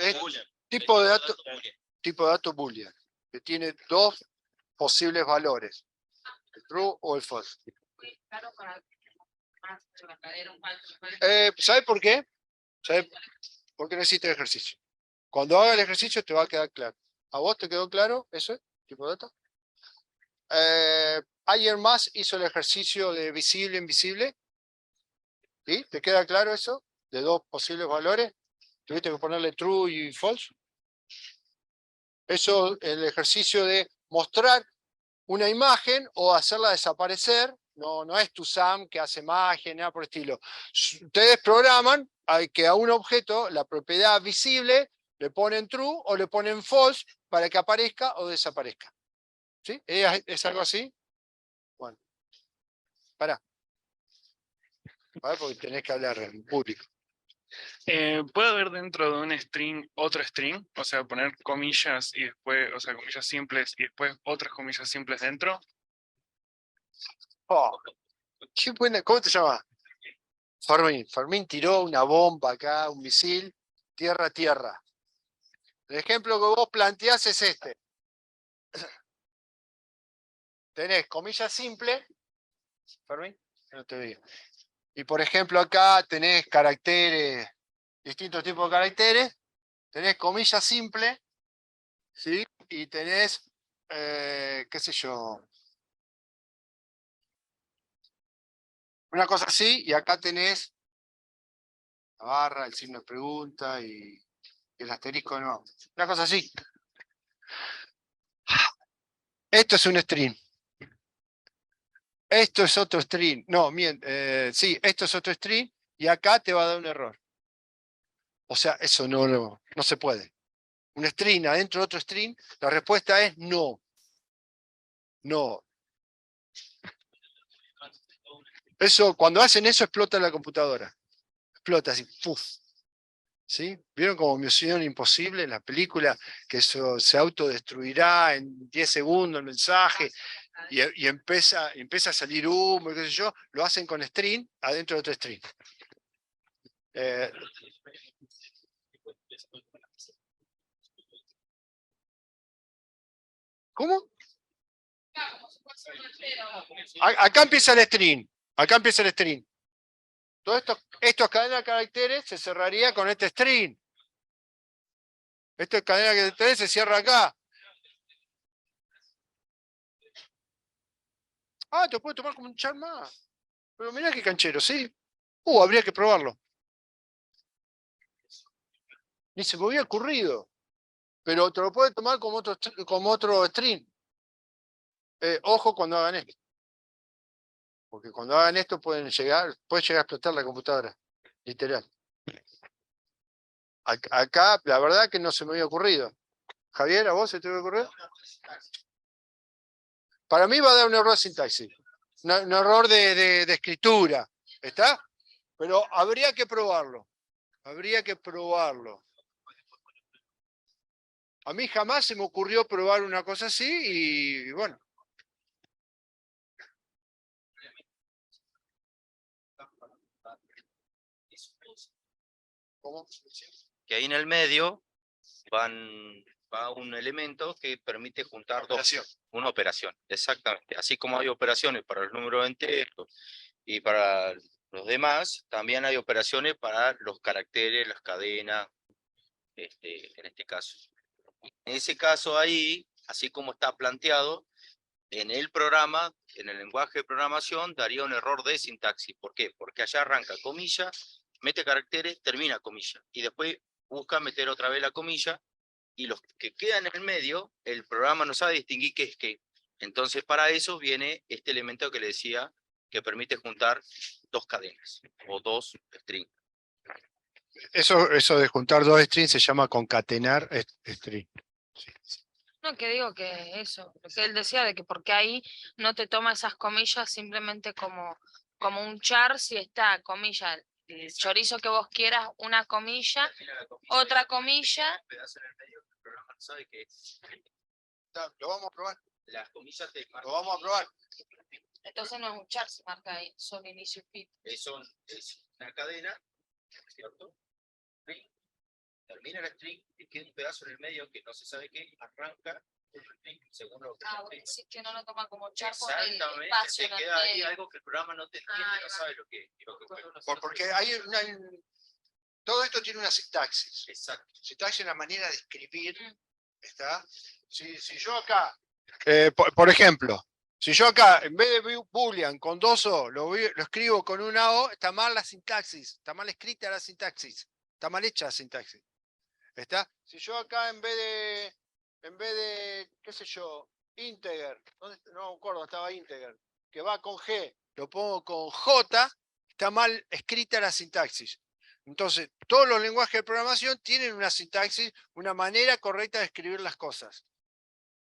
de dato boolean, que tiene dos posibles valores, el true o el false. ¿Sabe por qué? ¿Sabe? Porque no existe el ejercicio. Cuando haga el ejercicio te va a quedar claro. ¿A vos te quedó claro eso? ¿Tipo de dato? ¿Alguien más hizo el ejercicio de visible e invisible? ¿Sí? ¿Te queda claro eso? De dos posibles valores. ¿Tuviste que ponerle true y false? Eso, el ejercicio de mostrar una imagen o hacerla desaparecer, no es tu SAM que hace magia, nada por el estilo. Ustedes programan que a un objeto la propiedad visible le ponen true o le ponen false para que aparezca o desaparezca. ¿Sí? ¿Es algo así? Bueno, pará. Porque tenés que hablar en público. ¿Puede haber dentro de un string otro string? O sea, poner comillas y después, o sea, comillas simples y después otras comillas simples dentro. Oh, qué buena. ¿Cómo te llamas? Fermín tiró una bomba acá, un misil, tierra a tierra. El ejemplo que vos planteás es este. Tenés comilla simple, Fermín, no te digo. Y por ejemplo acá tenés caracteres, distintos tipos de caracteres, tenés comilla simple, ¿sí? Y tenés, qué sé yo, una cosa así, y acá tenés la barra, el signo de pregunta y el asterisco de nuevo. Una cosa así. Esto es un string. Esto es otro string. No, sí, esto es otro string y acá te va a dar un error. O sea, eso no se puede. Un string adentro de otro string, la respuesta es no. No. Eso, cuando hacen eso, explota la computadora. Explota así, ¡puf! ¿Sí? ¿Vieron como Misión Imposible en la película? Que eso se autodestruirá en 10 segundos el mensaje y empieza a salir humo, qué sé yo. Lo hacen con string adentro de otro string. ¿Cómo? Acá empieza el string. Acá empieza el string. Todo estos cadenas de caracteres se cerraría con este string. Esta cadena de caracteres se cierra acá. Ah, te puede tomar como un char más. Pero mirá qué canchero, ¿sí? Habría que probarlo. Ni se me había ocurrido. Pero te lo puede tomar como otro string. Ojo cuando hagan esto. Porque cuando hagan esto puede llegar a explotar la computadora. Literal. Acá, la verdad que no se me había ocurrido. Javier, ¿a vos se te había ocurrido? Para mí va a dar un error de sintaxis. Un error de escritura. ¿Está? Pero habría que probarlo. Habría que probarlo. A mí jamás se me ocurrió probar una cosa así y bueno. ¿Cómo? Que ahí en el medio va un elemento que permite juntar una operación. Exactamente. Así como hay operaciones para los números enteros y para los demás, también hay operaciones para los caracteres, las cadenas, en este caso. En ese caso ahí, así como está planteado, en el programa, en el lenguaje de programación, daría un error de sintaxis. ¿Por qué? Porque allá arranca comilla, mete caracteres, termina comilla. Y después busca meter otra vez la comilla, y los que quedan en el medio, el programa no sabe distinguir qué es qué. Entonces para eso viene este elemento que le decía, que permite juntar dos cadenas, o dos strings. Eso de juntar dos strings se llama concatenar string. No, que digo que eso, lo que él decía de que porque ahí no te toma esas comillas simplemente como un char, si está comilla, el chorizo que vos quieras, una comilla, otra comilla. Lo vamos a probar. Las comillas lo vamos a probar. Entonces no es un char, se marca ahí, son inicio y fin. Es una cadena, ¿cierto? Termina el string y queda un pedazo en el medio que no se sabe qué, arranca el string según lo que sí, que no lo toma como char. Exactamente, se queda ahí algo que el programa no te entiende, no sabe lo que porque hay todo esto tiene una sintaxis. Exacto. Sintaxis es una manera de escribir. ¿Está? Si yo acá, por ejemplo, si yo acá, en vez de boolean con 2 O, lo escribo con una O, está mal la sintaxis, está mal escrita la sintaxis, está mal hecha la sintaxis. ¿Está? Si yo acá en vez de, qué sé yo, integer, no me acuerdo, estaba integer, que va con G, lo pongo con J, está mal escrita la sintaxis. Entonces, todos los lenguajes de programación tienen una sintaxis, una manera correcta de escribir las cosas.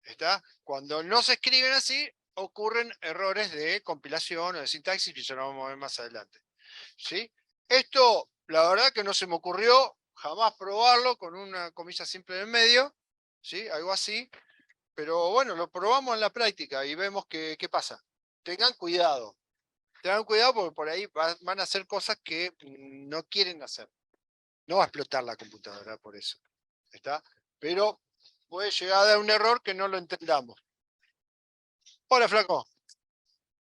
¿Está? Cuando no se escriben así, ocurren errores de compilación o de sintaxis, que ya lo vamos a ver más adelante. ¿Sí? Esto, la verdad que no se me ocurrió jamás probarlo con una comilla simple en el medio, ¿sí? Algo así. Pero bueno, lo probamos en la práctica y vemos qué pasa. Tengan cuidado. tengan cuidado porque por ahí van a hacer cosas que no quieren hacer. No va a explotar la computadora por eso. ¿Está? Pero puede llegar a dar un error que no lo entendamos. Hola, flaco.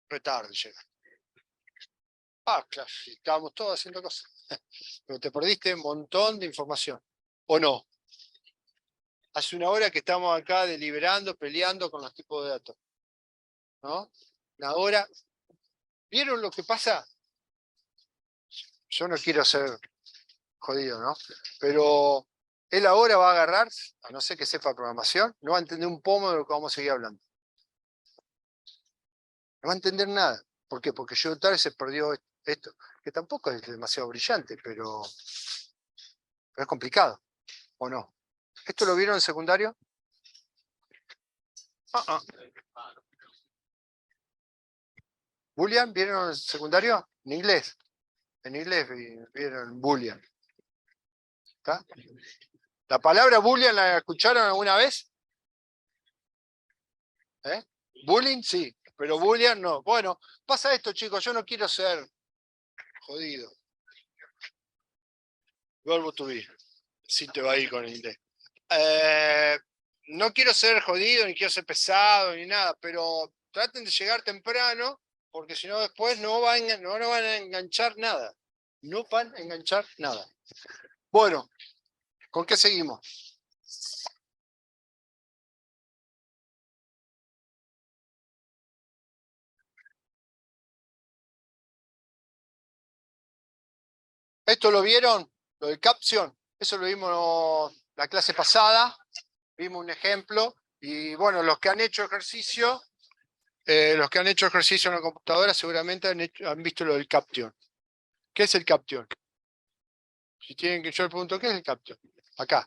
Retarde llega. Ah, claro, estábamos todos haciendo cosas. Pero te perdiste un montón de información. ¿O no? Hace una hora que estamos acá deliberando, peleando con los tipos de datos. ¿No? Una hora. ¿Vieron lo que pasa? Yo no quiero ser jodido, ¿no? Pero él ahora va a agarrar, a no ser que sepa programación, no va a entender un pomo de lo que vamos a seguir hablando. No va a entender nada. ¿Por qué? Porque yo tal vez se perdió esto, que tampoco es demasiado brillante, pero es complicado, ¿o no? ¿Esto lo vieron en secundario? ¿Boolean? ¿Vieron en secundario? En inglés. En inglés vieron Boolean. ¿Está? ¿La palabra Boolean la escucharon alguna vez? ¿Eh? Bullying, sí, pero Boolean no. Bueno, pasa esto, chicos, yo no quiero ser jodido. Verbo to be. Sí te va a ir con el inglés. No quiero ser jodido, ni quiero ser pesado, ni nada, pero traten de llegar temprano, porque si no después no van a enganchar nada. No van a enganchar nada. Bueno, ¿con qué seguimos? ¿Esto lo vieron? Lo del caption. Eso lo vimos la clase pasada. Vimos un ejemplo. Y bueno, los que han hecho ejercicio en la computadora seguramente han visto lo del caption. ¿Qué es el caption? Si tienen que yo le pregunto, ¿qué es el caption? Acá.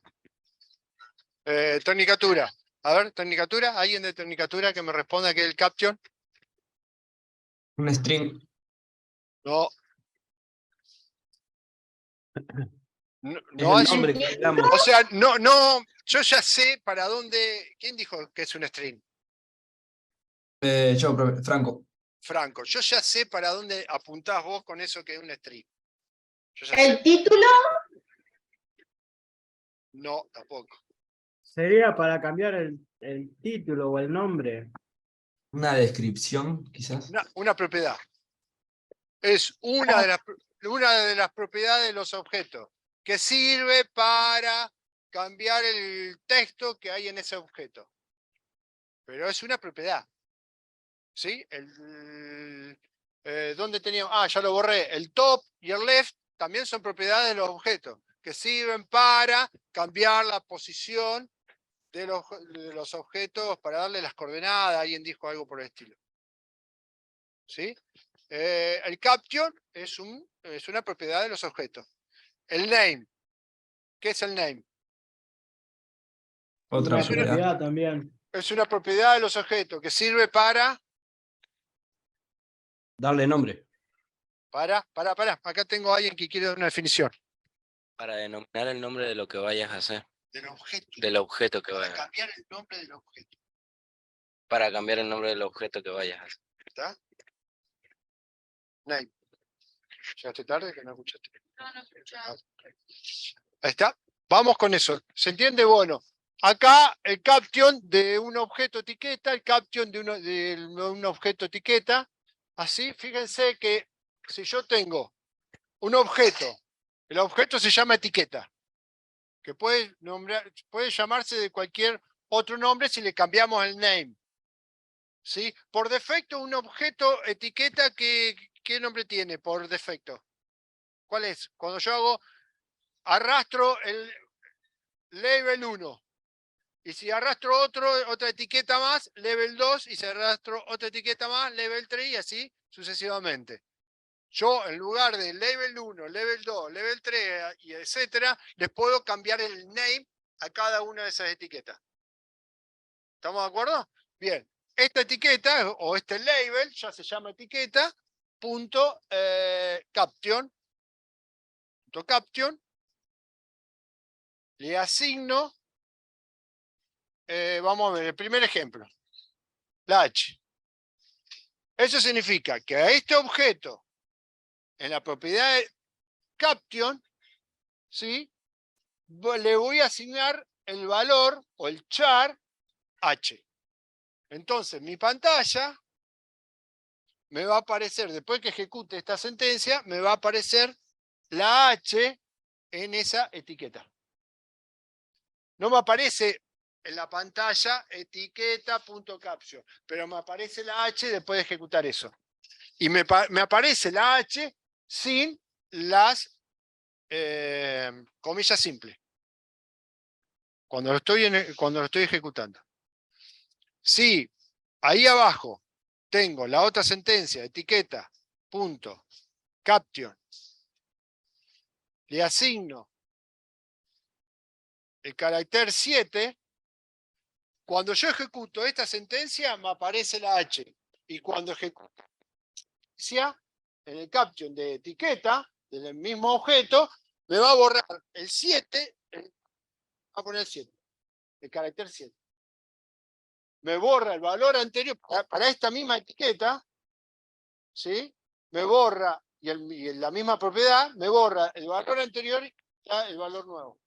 Tecnicatura. A ver, tecnicatura. ¿Alguien de tecnicatura que me responda qué es el caption? Un string. No. Es el nombre que hablamos. O sea, no, yo ya sé para dónde. ¿Quién dijo que es un string? Yo, Franco. Franco, yo ya sé para dónde apuntás vos con eso que es un string. Yo ya ¿El sé. título? No, tampoco. Sería para cambiar el título o el nombre. Una descripción, quizás. Una propiedad. Es una de las propiedades de los objetos que sirve para cambiar el texto que hay en ese objeto. Pero es una propiedad. ¿Sí? ¿Dónde teníamos? Ah, ya lo borré. El top y el left también son propiedades de los objetos que sirven para cambiar la posición de los objetos, para darle las coordenadas. Alguien dijo algo por el estilo. ¿Sí? El caption es una propiedad de los objetos. El name. ¿Qué es el name? Otra Una propiedad. propiedad también. Es una propiedad de los objetos que sirve para... Darle nombre. Para. Acá tengo a alguien que quiere dar una definición. Para denominar el nombre de lo que vayas a hacer. Del objeto. Del objeto que Para vayas. cambiar el nombre del objeto. Para cambiar el nombre del objeto que vayas a hacer. ¿Está? Name. ¿Llegaste tarde? Que no escuchaste. No, no escuchaba. Ahí está. Vamos con eso. ¿Se entiende? Bueno. Acá el caption de un objeto etiqueta, el caption de un objeto etiqueta. Así, fíjense que si yo tengo un objeto, el objeto se llama etiqueta, que puede llamarse de cualquier otro nombre si le cambiamos el name. ¿Sí? Por defecto, un objeto etiqueta, ¿qué nombre tiene por defecto? ¿Cuál es? Cuando yo arrastro el level 1. Y si arrastro otra etiqueta más, level 2, y si arrastro otra etiqueta más, level 3, y así sucesivamente. Yo, en lugar de level 1, level 2, level 3, y etcétera, les puedo cambiar el name a cada una de esas etiquetas. ¿Estamos de acuerdo? Bien. Esta etiqueta, o este label, ya se llama etiqueta, caption. Caption. Le asigno. Vamos a ver, el primer ejemplo. La H. Eso significa que a este objeto, en la propiedad de caption, ¿sí? Le voy a asignar el valor o el char h. Entonces, mi pantalla me va a aparecer, después que ejecute esta sentencia, me va a aparecer la h en esa etiqueta. No me aparece en la pantalla etiqueta.caption, pero me aparece la h después de ejecutar eso. Y me aparece la h sin las comillas simples. Cuando lo estoy ejecutando. Si ahí abajo tengo la otra sentencia, etiqueta, punto, caption, le asigno el carácter 7, cuando yo ejecuto esta sentencia me aparece la H. Y cuando ejecuto en el caption de etiqueta, del mismo objeto, me va a borrar el 7, va a poner el 7, el carácter 7. Me borra el valor anterior para esta misma etiqueta, ¿sí? Me borra, y en la misma propiedad, me borra el valor anterior y el valor nuevo.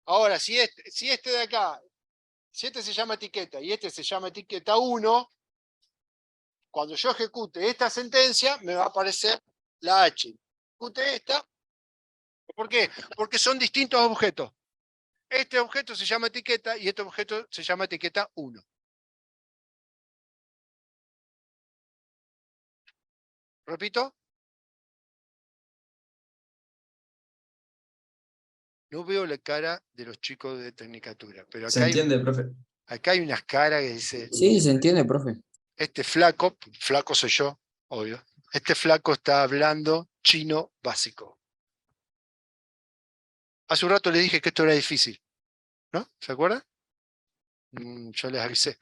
Ahora, si este de acá, si este se llama etiqueta y este se llama etiqueta 1, cuando yo ejecute esta sentencia, me va a aparecer la H. Ejecute esta. ¿Por qué? Porque son distintos objetos. Este objeto se llama etiqueta y este objeto se llama etiqueta 1. ¿Repito? No veo la cara de los chicos de Tecnicatura, pero ¿Se entiende, profe? acá hay unas caras que dice... Sí, se entiende, profe. Este flaco soy yo, obvio. Este flaco está hablando chino básico. Hace un rato le dije que esto era difícil, ¿no? ¿Se acuerdan? Yo les avisé.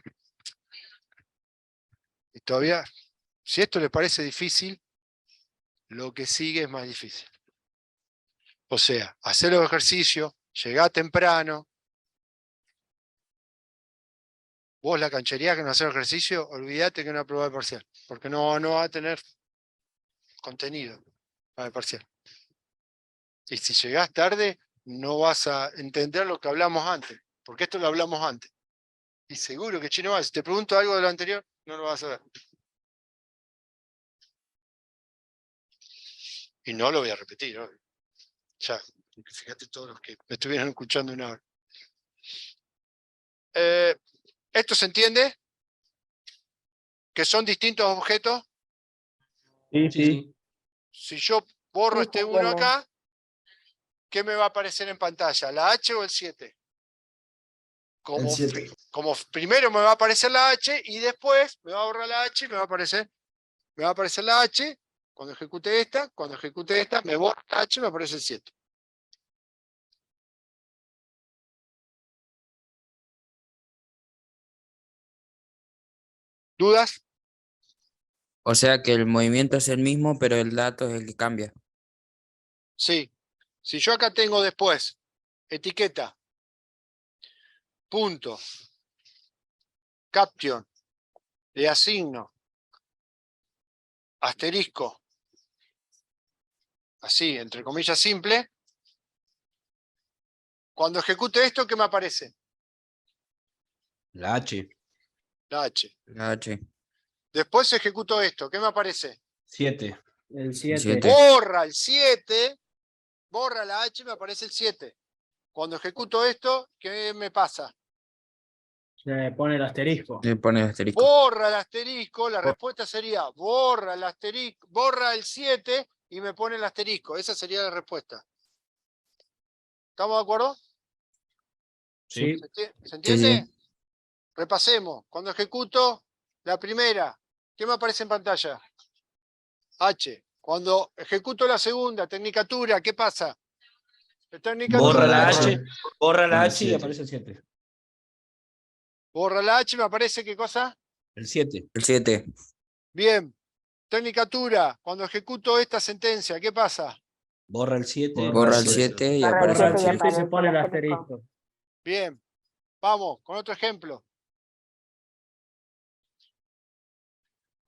Y todavía, si esto les parece difícil, lo que sigue es más difícil. O sea, hacer los ejercicios, llegar temprano. Vos la canchería que no hacer ejercicio, olvídate que es una prueba de parcial, porque no va a tener contenido para el parcial. Y si llegás tarde, no vas a entender lo que hablamos antes, porque esto lo hablamos antes. Y seguro que chino va, si te pregunto algo de lo anterior, no lo vas a ver. Y no lo voy a repetir, ¿no? Ya, fíjate todos los que me estuvieron escuchando una hora. ¿Esto se entiende? ¿Que son distintos objetos? Sí. Si yo borro Sí, este se 1 entiende. acá, ¿qué me va a aparecer en pantalla? ¿La H o el 7? El 7. Como primero me va a aparecer la H y después me va a borrar la H y me va a aparecer la H. Cuando ejecute esta, me borra la H y me aparece el 7. ¿Dudas? O sea que el movimiento es el mismo, pero el dato es el que cambia. Sí. Si yo acá tengo después etiqueta, punto, caption, le asigno, asterisco, así, entre comillas simple, cuando ejecute esto, ¿qué me aparece? La H. La H. La H. Después ejecuto esto, ¿qué me aparece? 7. El 7. 7. Borra el 7, borra la H y me aparece el 7. Cuando ejecuto esto, ¿qué me pasa? Se pone el asterisco. Le pone el asterisco. Borra el asterisco, la respuesta sería borra el asterisco, borra el 7 y me pone el asterisco. Esa sería la respuesta. ¿Estamos de acuerdo? Sí. ¿Se entiende? Sí. Repasemos. Cuando ejecuto la primera, ¿qué me aparece en pantalla? H. Cuando ejecuto la segunda, Tecnicatura, ¿qué pasa? Borra la H. H, borra la Pone H y 7. aparece el 7. Borra la H, ¿me aparece qué cosa? El 7. El 7. Bien. Tecnicatura, cuando ejecuto esta sentencia, ¿qué pasa? Borra el 7. Borra el 7 y Borra el aparece el 7 y 7. aparece Se pone el el asterisco. Bien. Vamos, con otro ejemplo.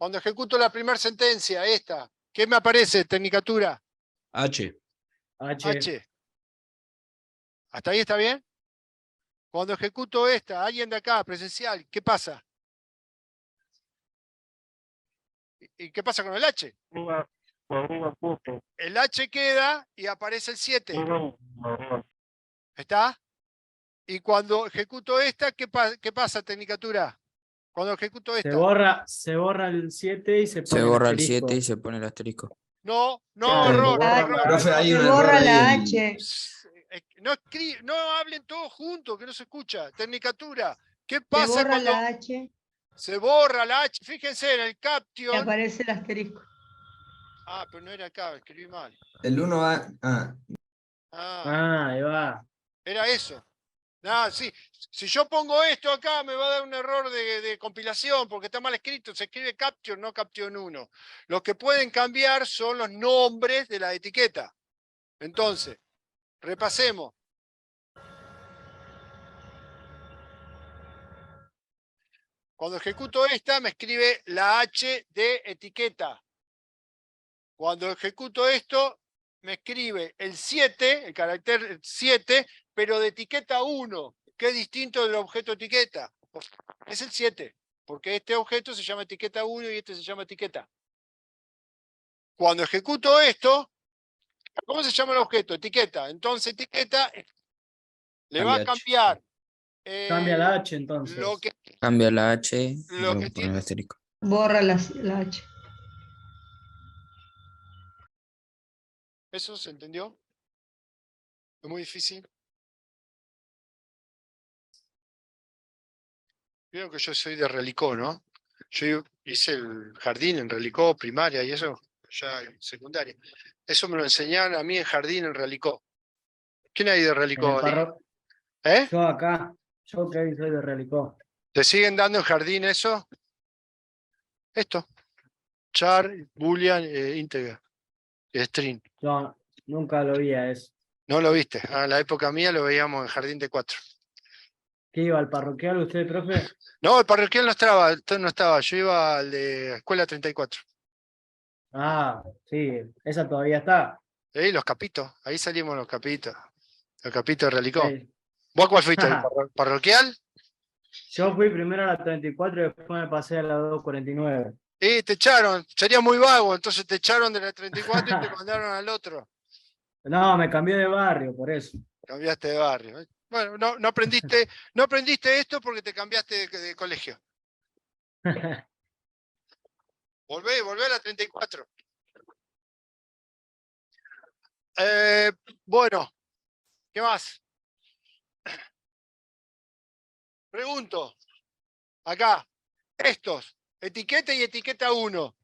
Cuando ejecuto la primera sentencia, esta, ¿qué me aparece, Tecnicatura? H. H. ¿Hasta ahí está bien? Cuando ejecuto esta, alguien de acá, presencial, ¿qué pasa? ¿Y qué pasa con el H? El H queda y aparece el 7. ¿Está? Y cuando ejecuto esta, ¿qué pasa, Tecnicatura? Cuando ejecuto esta. Se borra el 7 y se pone Se borra el asterisco. 7 y se pone el asterisco. No, Claro, error, se borra error, Profe, error. hay un Se error borra ahí la en- H. No hablen todos juntos, que no se escucha. Tecnicatura, ¿qué Se pasa borra cuando la H se borra la H? Fíjense en el y caption. aparece el asterisco. Ah, pero no era acá, escribí mal. El 1 va. Ahí va. Era eso. No, sí. Si yo pongo esto acá, me va a dar un error de compilación, porque está mal escrito. Se escribe caption, no caption 1. Lo que pueden cambiar son los nombres de la etiqueta. Entonces, repasemos. Cuando ejecuto esta, me escribe la H de etiqueta. Cuando ejecuto esto, me escribe el 7, el carácter 7, pero de etiqueta 1, que es distinto del objeto etiqueta. Es el 7, porque este objeto se llama etiqueta 1 y este se llama etiqueta. Cuando ejecuto esto, ¿cómo se llama el objeto? Etiqueta. Entonces etiqueta le va a cambiar. Cambia la H entonces. Lo que, Cambia la H y lo luego que pone el tiene, asterisco. Borra la H. ¿eso se entendió? Es muy difícil. Vieron que yo soy de Relicó, ¿no? Yo hice el jardín en Relicó, primaria y eso, ya en secundaria. Eso me lo enseñaron a mí en jardín en Relicó. ¿Quién hay de En el Relicó? ¿Eh? Yo acá. Yo que soy de Relicó. ¿Te siguen dando en jardín eso? Esto. Char, boolean, integer, string. Yo nunca lo vi a eso. ¿No lo viste? A la época mía lo veíamos en jardín de 4. ¿Qué iba al parroquial usted, profe? No, el parroquial no estaba. Yo iba al de escuela 34. Ah, sí, esa todavía está. Los capitos, ahí salimos los capitos. Los capitos de Relicó. Sí. ¿Vos cuál fuiste? ¿El parroquial? Yo fui primero a la 34 y después me pasé a la 249. Te echaron, sería muy vago, entonces te echaron de la 34 y te mandaron al otro. No, me cambié de barrio, por eso. Cambiaste de barrio. Bueno, no aprendiste esto porque te cambiaste de colegio. Volvé a la 34. Bueno, ¿qué más? Pregunto, acá, estos, etiqueta y etiqueta 1.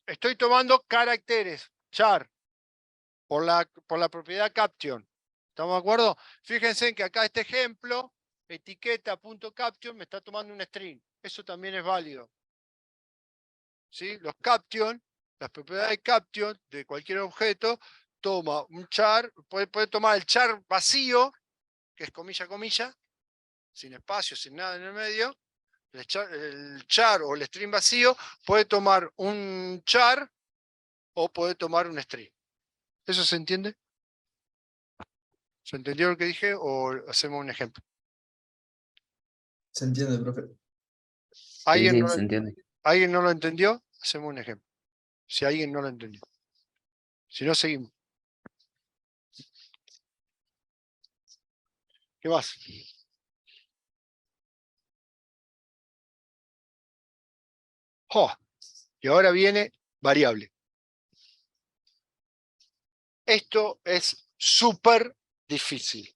Estoy tomando caracteres, char, por la propiedad caption. ¿Estamos de acuerdo? Fíjense en que acá este ejemplo, etiqueta.caption, me está tomando un string. Eso también es válido. ¿Sí? Los caption, las propiedades caption de cualquier objeto, toma un char, puede tomar el char vacío, que es comilla, comilla, sin espacio, sin nada en el medio. El char o el string vacío puede tomar un char o puede tomar un string. ¿Eso se entiende? ¿Se entendió lo que dije o hacemos un ejemplo? Se entiende, profe. ¿Alguien, Sí, no, se entiende. ¿Alguien no lo entendió? Hacemos un ejemplo. Si alguien no lo entendió. Si no, seguimos. ¿Qué más? Y ahora viene variable. Esto es súper difícil.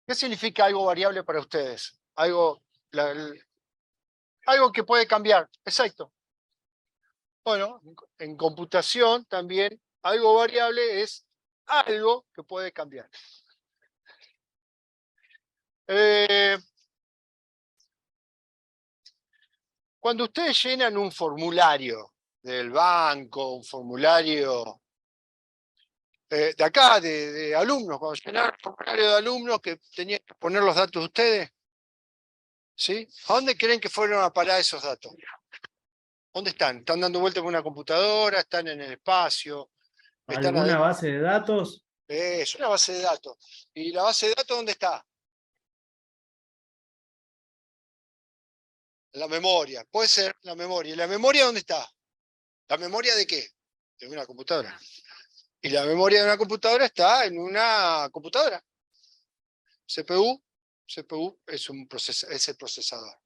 ¿Qué significa algo variable para ustedes? Algo que puede cambiar. Exacto. Bueno, en computación también algo variable es algo que puede cambiar. Cuando ustedes llenan un formulario del banco, un formulario de acá, de alumnos, cuando llenaron el formulario de alumnos que tenían que poner los datos de ustedes, ¿sí? ¿A dónde creen que fueron a parar esos datos? ¿Dónde están? ¿Están dando vueltas por una computadora? ¿Están en el espacio? ¿Están ¿Alguna adentro? base de datos? Es una base de datos. ¿Y la base de datos dónde está? En la memoria. Puede ser la memoria. ¿Y la memoria dónde está? ¿La memoria de qué? De una computadora. Y la memoria de una computadora está en una computadora. CPU es es el procesador.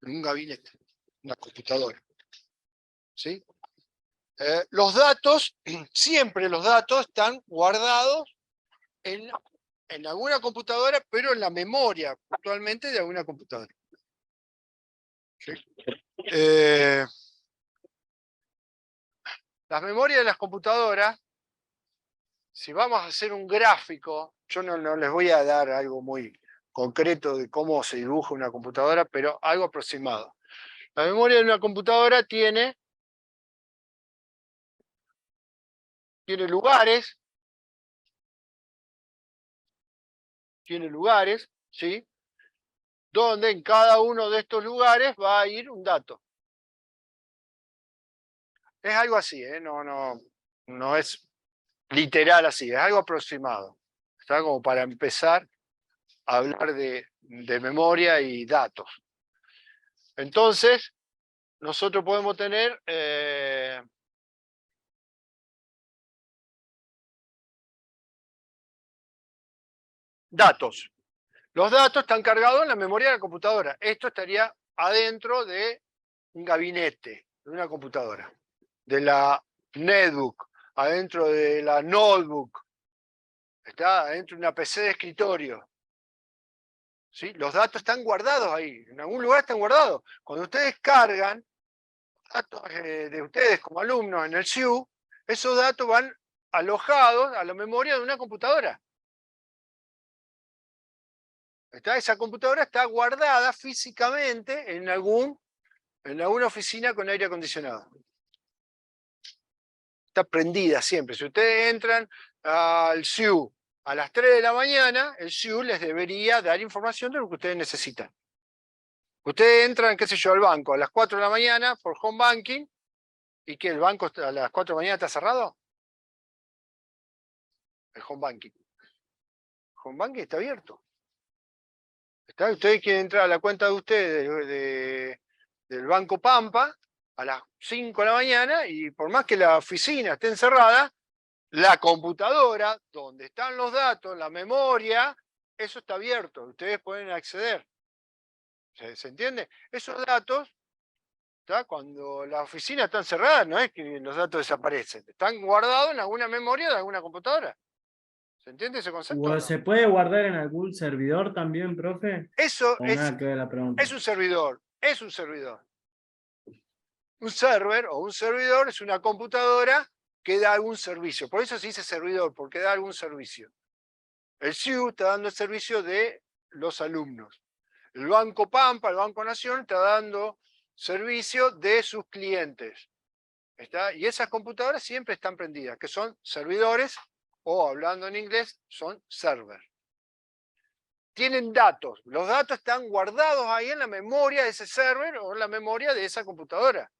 En un gabinete, una computadora. ¿Sí? Los datos, siempre los datos están guardados en alguna computadora, pero en la memoria, actualmente, de alguna computadora. ¿Sí? Las memorias de las computadoras, si vamos a hacer un gráfico, yo no les voy a dar algo muy concreto de cómo se dibuja una computadora, pero algo aproximado. La memoria de una computadora tiene lugares, ¿sí? Donde en cada uno de estos lugares va a ir un dato. Es algo así, no es literal así, es algo aproximado. Está como para empezar a hablar de memoria y datos. Entonces, nosotros podemos tener datos. Los datos están cargados en la memoria de la computadora. Esto estaría adentro de un gabinete, de una computadora, de la netbook, adentro de la notebook, está adentro de una PC de escritorio. ¿Sí? Los datos están guardados ahí, en algún lugar están guardados. Cuando ustedes cargan datos de ustedes como alumnos en el SIU, esos datos van alojados a la memoria de una computadora. Esa computadora está guardada físicamente en alguna oficina con aire acondicionado. Está prendida siempre. Si ustedes entran al SIU a las 3 de la mañana, el SIU les debería dar información de lo que ustedes necesitan. Ustedes entran, qué sé yo, al banco a las 4 de la mañana por home banking, y que el banco a las 4 de la mañana está cerrado. El home banking. El home banking está abierto. Ustedes quieren entrar a la cuenta de ustedes del Banco Pampa a las 5 de la mañana, y por más que la oficina esté encerrada, la computadora, donde están los datos, la memoria, eso está abierto. Ustedes pueden acceder. ¿Se entiende? Esos datos, cuando la oficina está encerrada, no es que los datos desaparecen. Están guardados en alguna memoria de alguna computadora. ¿Se entiende ese concepto? ¿O no? ¿Se puede guardar en algún servidor también, profe? Eso ¿O nada que ver la pregunta? es un servidor. Es un servidor. Un server o un servidor es una computadora que da algún servicio. Por eso se dice servidor, porque da algún servicio. El SIU está dando el servicio de los alumnos. El Banco Pampa, el Banco Nación, está dando servicio de sus clientes. Y esas computadoras siempre están prendidas, que son servidores, o hablando en inglés, son server. Tienen datos. Los datos están guardados ahí en la memoria de ese server o en la memoria de esa computadora.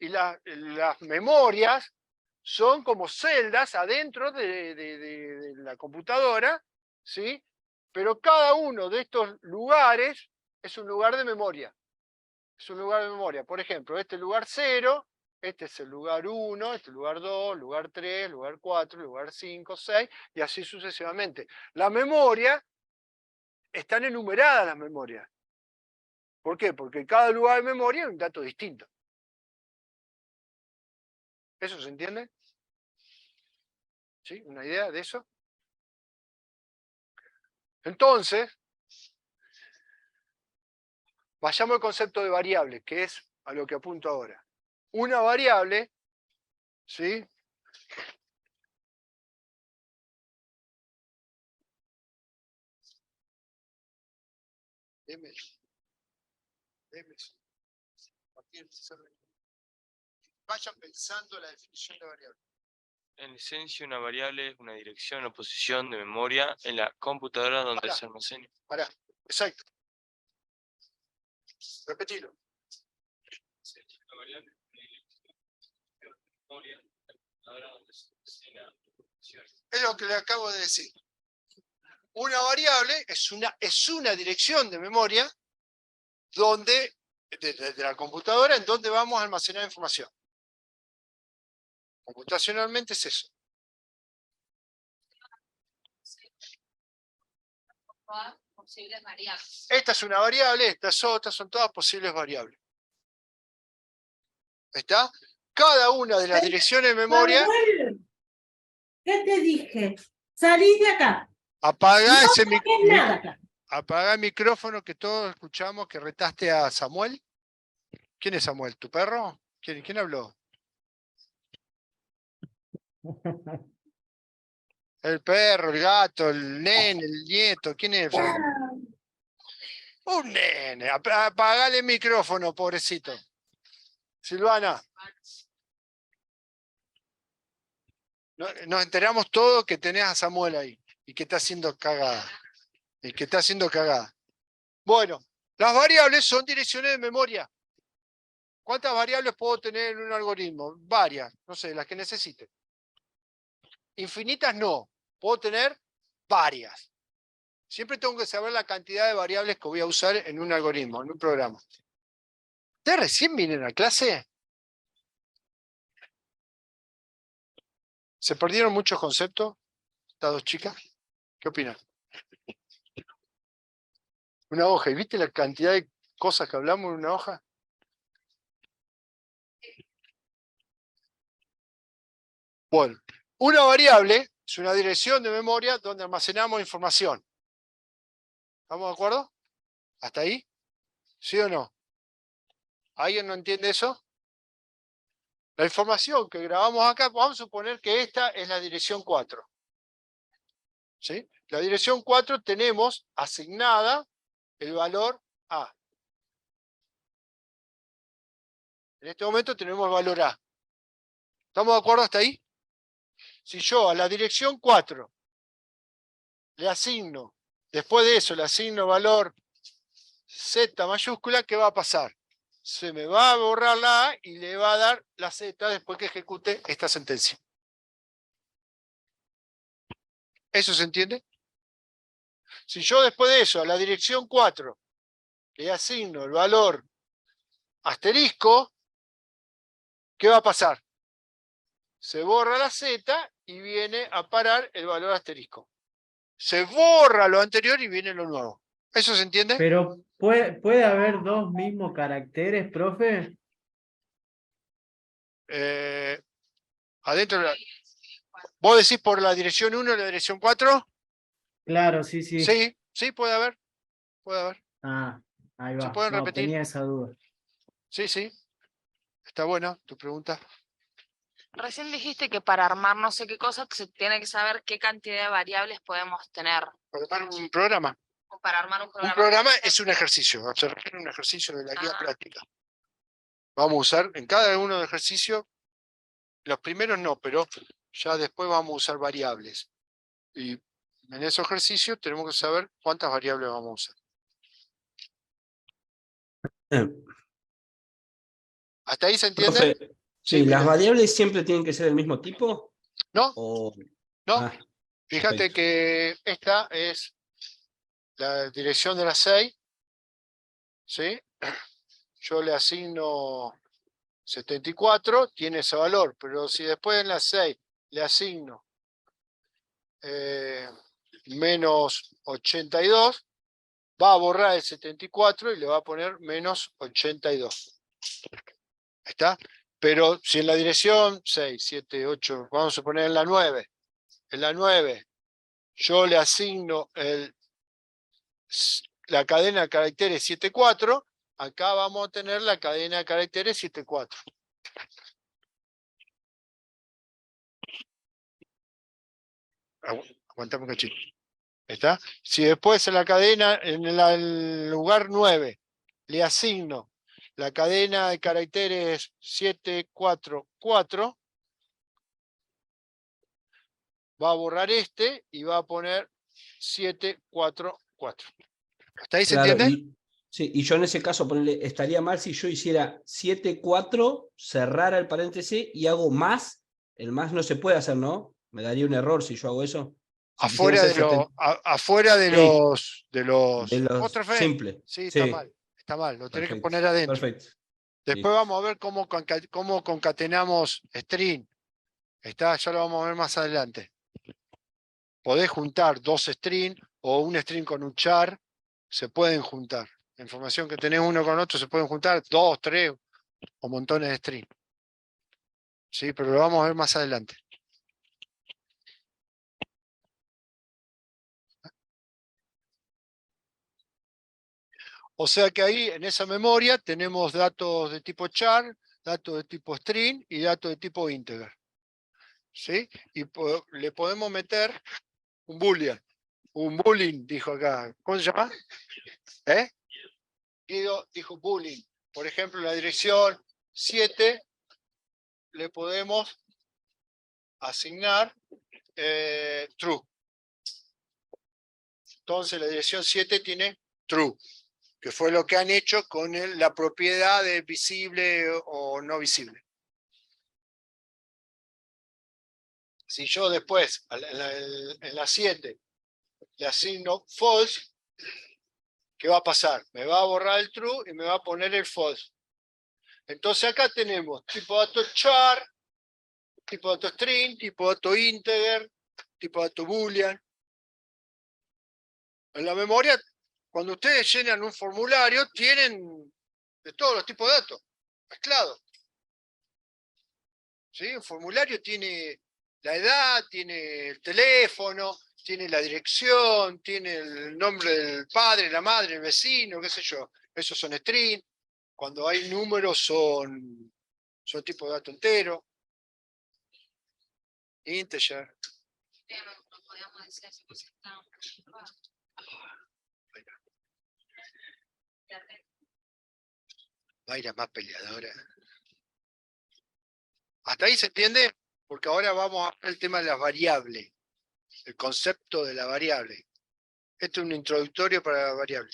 Y las memorias son como celdas adentro de la computadora, ¿sí? Pero cada uno de estos lugares es un lugar de memoria. Es un lugar de memoria. Por ejemplo, este lugar 0, este es el lugar 1, este es el lugar 2, lugar 3, lugar 4, lugar 5, 6, y así sucesivamente. La memoria, están enumeradas las memorias. ¿Por qué? Porque cada lugar de memoria es un dato distinto. ¿Eso se entiende? ¿Sí? ¿Una idea de eso? Entonces, vayamos al concepto de variable, que es a lo que apunto ahora. Una variable, ¿sí? Vayan pensando la definición de variable. En esencia, una variable es una dirección o posición de memoria en la computadora donde Pará. se almacena. Pará, exacto. Repetilo. Es lo que le acabo de decir. Una variable es una dirección de memoria donde, de la computadora en donde vamos a almacenar información. Computacionalmente es eso. Posibles variables. Esta es una variable, estas otras son todas posibles variables. ¿Está? Cada una de las direcciones de memoria. Manuel, ¿qué te dije? Salí de acá. Apaga No ese toques nada acá. apaga el micrófono que todos escuchamos que retaste a Samuel. ¿Quién es Samuel? ¿Tu perro? ¿Quién habló? El perro, el gato, el nene, el nieto. ¿Quién es? Un nene. Apagale el micrófono, pobrecito. Silvana. Nos enteramos todos que tenés a Samuel ahí y que está haciendo cagada. Bueno, las variables son direcciones de memoria. ¿Cuántas variables puedo tener en un algoritmo? Varias, no sé, las que necesite. Infinitas no, puedo tener varias. Siempre tengo que saber la cantidad de variables que voy a usar en un algoritmo, en un programa. ¿Ustedes recién vienen a clase? ¿Se perdieron muchos conceptos? ¿Estas dos chicas? ¿Qué opinan? Una hoja, ¿y viste la cantidad de cosas que hablamos en una hoja? Bueno, una variable es una dirección de memoria donde almacenamos información. ¿Estamos de acuerdo? ¿Hasta ahí? ¿Sí o no? ¿Alguien no entiende eso? La información que grabamos acá, vamos a suponer que esta es la dirección 4. ¿Sí? La dirección 4 tenemos asignada el valor A. En este momento tenemos el valor A. ¿Estamos de acuerdo hasta ahí? Si yo a la dirección 4 le asigno, después de eso le asigno valor Z mayúscula, ¿qué va a pasar? Se me va a borrar la A y le va a dar la Z después que ejecute esta sentencia. ¿Eso se entiende? Si yo después de eso a la dirección 4 le asigno el valor asterisco, ¿qué va a pasar? Se borra la Z y viene a parar el valor asterisco. Se borra lo anterior y viene lo nuevo. ¿Eso se entiende? Pero ¿puede haber dos mismos caracteres, profe? Adentro. ¿Vos decís por la dirección 1 y la dirección 4? Claro, sí. Sí, puede haber. Ah, ahí Se va. pueden No, repetir. tenía esa duda. Sí. Está buena tu pregunta. Recién dijiste que para armar no sé qué cosa se tiene que saber qué cantidad de variables podemos tener. Para armar un programa. O para armar un programa. Un programa es un ejercicio. Se requiere un ejercicio de la guía práctica. Vamos a usar en cada uno de los ejercicios, los primeros no, pero ya después vamos a usar variables. Y en esos ejercicios tenemos que saber cuántas variables vamos a usar. ¿Hasta ahí se entiende? Profe, sí, ¿las variables siempre tienen que ser del mismo tipo? No. No. Fíjate perfecto. que esta es la dirección de la 6. ¿Sí? Yo le asigno 74, tiene ese valor, pero si después en la 6 le asigno menos 82, va a borrar el 74 y le va a poner menos 82. ¿Está? Pero si en la dirección 6, 7, 8, vamos a poner en la 9, yo le asigno la cadena de caracteres 74, acá vamos a tener la cadena de caracteres 74. Aguantame un cachito. ¿Está? Si después en la cadena, en el lugar 9, le asigno la cadena de caracteres 744, va a borrar este y va a poner 744. ¿Hasta ahí se Claro, entiende? sí, y yo en ese caso estaría mal si yo hiciera 7,4, cerrara el paréntesis y hago más. El más no se puede hacer, ¿no? Me daría un error si yo hago eso. Si quisiera Afuera hacer de, 70, afuera de sí, los... De de los... los Apóstrofe. simples. Sí, está Sí, mal. Está mal, lo tenés que perfecto. poner adentro. Perfecto. Después vamos a ver cómo concatenamos string. Ya lo vamos a ver más adelante. Podés juntar dos strings o un string con un char. Se pueden juntar. La información que tenés uno con otro se pueden juntar 2, 3 o montones de strings. Sí, pero lo vamos a ver más adelante. O sea que ahí en esa memoria tenemos datos de tipo char, datos de tipo string y datos de tipo integer. ¿Sí? Y le podemos meter un boolean. Un boolean, dijo acá. ¿Cómo se llama? ¿Eh? Guido dijo boolean. Por ejemplo, la dirección 7 le podemos asignar true. Entonces la dirección 7 tiene true, que fue lo que han hecho con la propiedad de visible o no visible. Si yo después, en la 7, le asigno false, ¿qué va a pasar? Me va a borrar el true y me va a poner el false. Entonces acá tenemos tipo de dato char, tipo de dato string, tipo de dato integer, tipo de dato boolean. En la memoria, cuando ustedes llenan un formulario, tienen de todos los tipos de datos mezclados. ¿Sí? Un formulario tiene la edad, tiene el teléfono, tiene la dirección, tiene el nombre del padre, la madre, el vecino, qué sé yo. Esos son string. Cuando hay números son tipo de dato entero. Integer. Mayra más peleadora. ¿Hasta ahí se entiende? Porque ahora vamos a ver el tema de las variables. El concepto de la variable. Esto es un introductorio para la variable.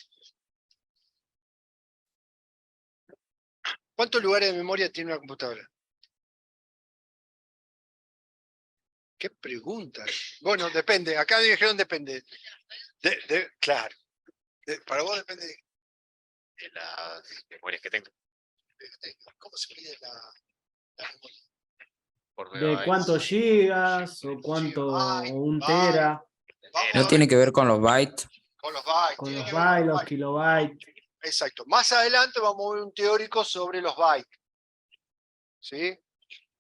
¿Cuántos lugares de memoria tiene una computadora? ¿Qué pregunta? Bueno, depende. Acá me dijeron depende. Claro. Para vos depende de las memorias que tengo. ¿Cómo se mide la memoria? Por ¿De megabytes. cuántos gigas o cuánto, o un tera? No tiene que ver con los bytes. Con los bytes. Con tiene los que ver con bytes, los kilobytes. Exacto. Más adelante vamos a ver un teórico sobre los bytes. ¿Sí?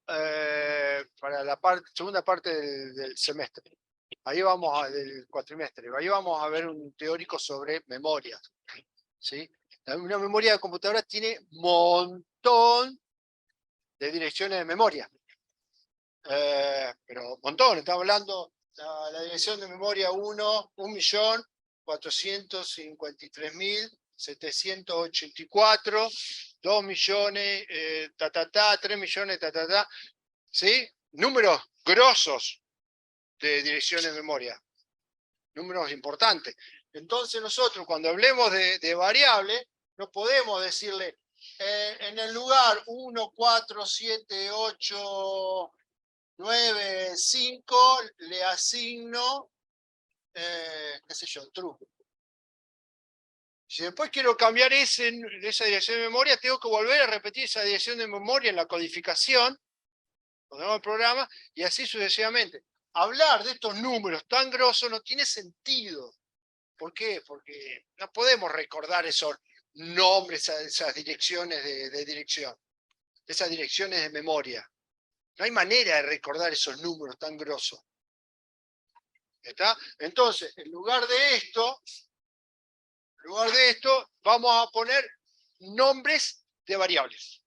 Para la segunda parte del semestre. Ahí vamos del cuatrimestre. Ahí vamos a ver un teórico sobre memoria. ¿Sí? Una memoria de computadora tiene un montón de direcciones de memoria. Pero un montón. Estamos hablando la dirección de memoria 1.453.784, 2 millones, 3 millones, ¿sí? Números grosos de direcciones de memoria. Números importantes. Entonces nosotros cuando hablemos de variable, no podemos decirle en el lugar 1, 4, 7, 8, 9, 5, le asigno, qué sé yo, true. Si después quiero cambiar esa dirección de memoria, tengo que volver a repetir esa dirección de memoria en la codificación, cuando hago el programa, y así sucesivamente. Hablar de estos números tan grosos no tiene sentido. ¿Por qué? Porque no podemos recordar esos nombres, esas direcciones de dirección, esas direcciones de memoria. No hay manera de recordar esos números tan grosos. ¿Está? Entonces, en lugar de esto, vamos a poner nombres de variables.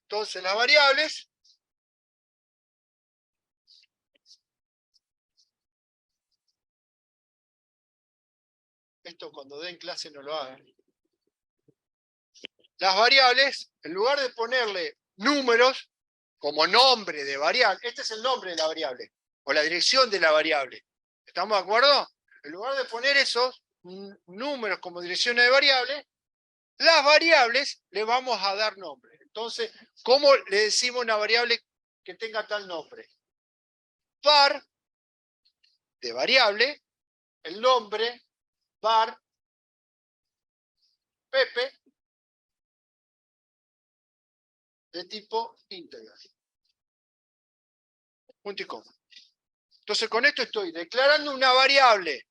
Entonces, las variables esto cuando den clase no lo hagan. Las variables, en lugar de ponerle números como nombre de variable, este es el nombre de la variable. o la dirección de la variable. ¿Estamos de acuerdo? En lugar de poner esos números como direcciones de variables, las variables le vamos a dar nombre. Entonces, ¿cómo le decimos a una variable que tenga tal nombre? Var de variable, el nombre var Pepe de tipo integral. Punto y coma. Entonces con esto estoy declarando una variable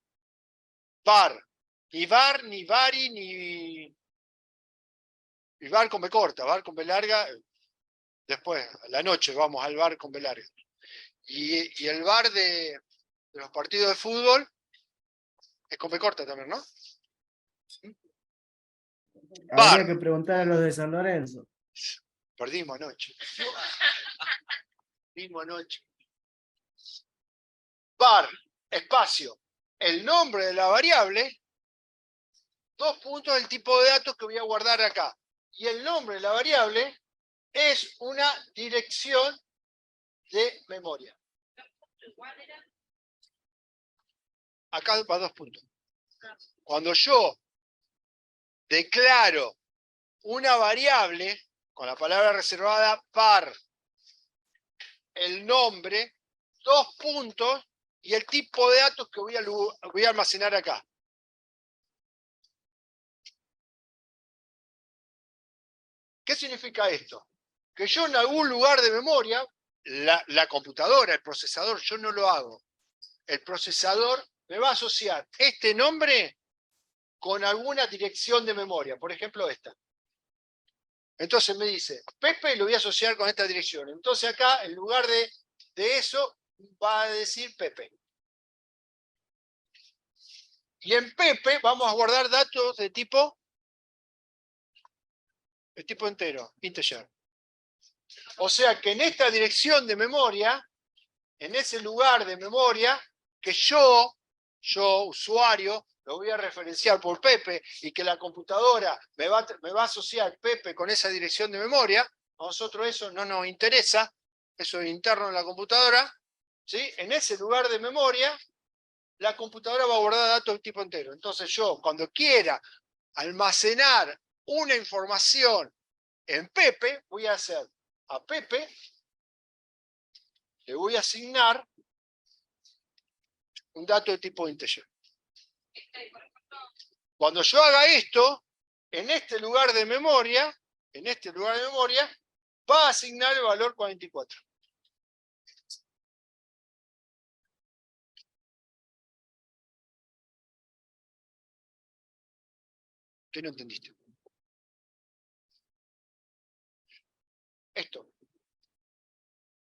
var, ni vari, ni var con B corta, var con B larga. Después, a la noche, vamos al var con B larga. Y el var de los partidos de fútbol es con B corta también, ¿no? Habría que preguntar a los de San Lorenzo. Perdimos anoche. Perdimos anoche. Var, espacio, el nombre de la variable, 2 puntos del tipo de datos que voy a guardar acá. Y el nombre de la variable es una dirección de memoria. Acá va 2 puntos. Cuando yo declaro una variable con la palabra reservada var, el nombre, 2 puntos y el tipo de datos que voy a almacenar acá. ¿Qué significa esto? Que yo en algún lugar de memoria, la computadora, el procesador, yo no lo hago. El procesador me va a asociar este nombre con alguna dirección de memoria, por ejemplo esta. Entonces me dice, Pepe lo voy a asociar con esta dirección. Entonces acá, en lugar de eso, va a decir Pepe. Y en Pepe vamos a guardar datos de tipo entero, integer. O sea que en esta dirección de memoria, en ese lugar de memoria, que yo, usuario, lo voy a referenciar por Pepe y que la computadora me va a asociar Pepe con esa dirección de memoria, a nosotros eso no nos interesa, eso es interno en la computadora, ¿sí? En ese lugar de memoria, la computadora va a guardar datos de tipo entero. Entonces yo, cuando quiera almacenar una información en Pepe, voy a hacer a Pepe, le voy a asignar un dato de tipo integer. Cuando yo haga esto, en este lugar de memoria, va a asignar el valor 44. ¿Qué no entendiste? Esto.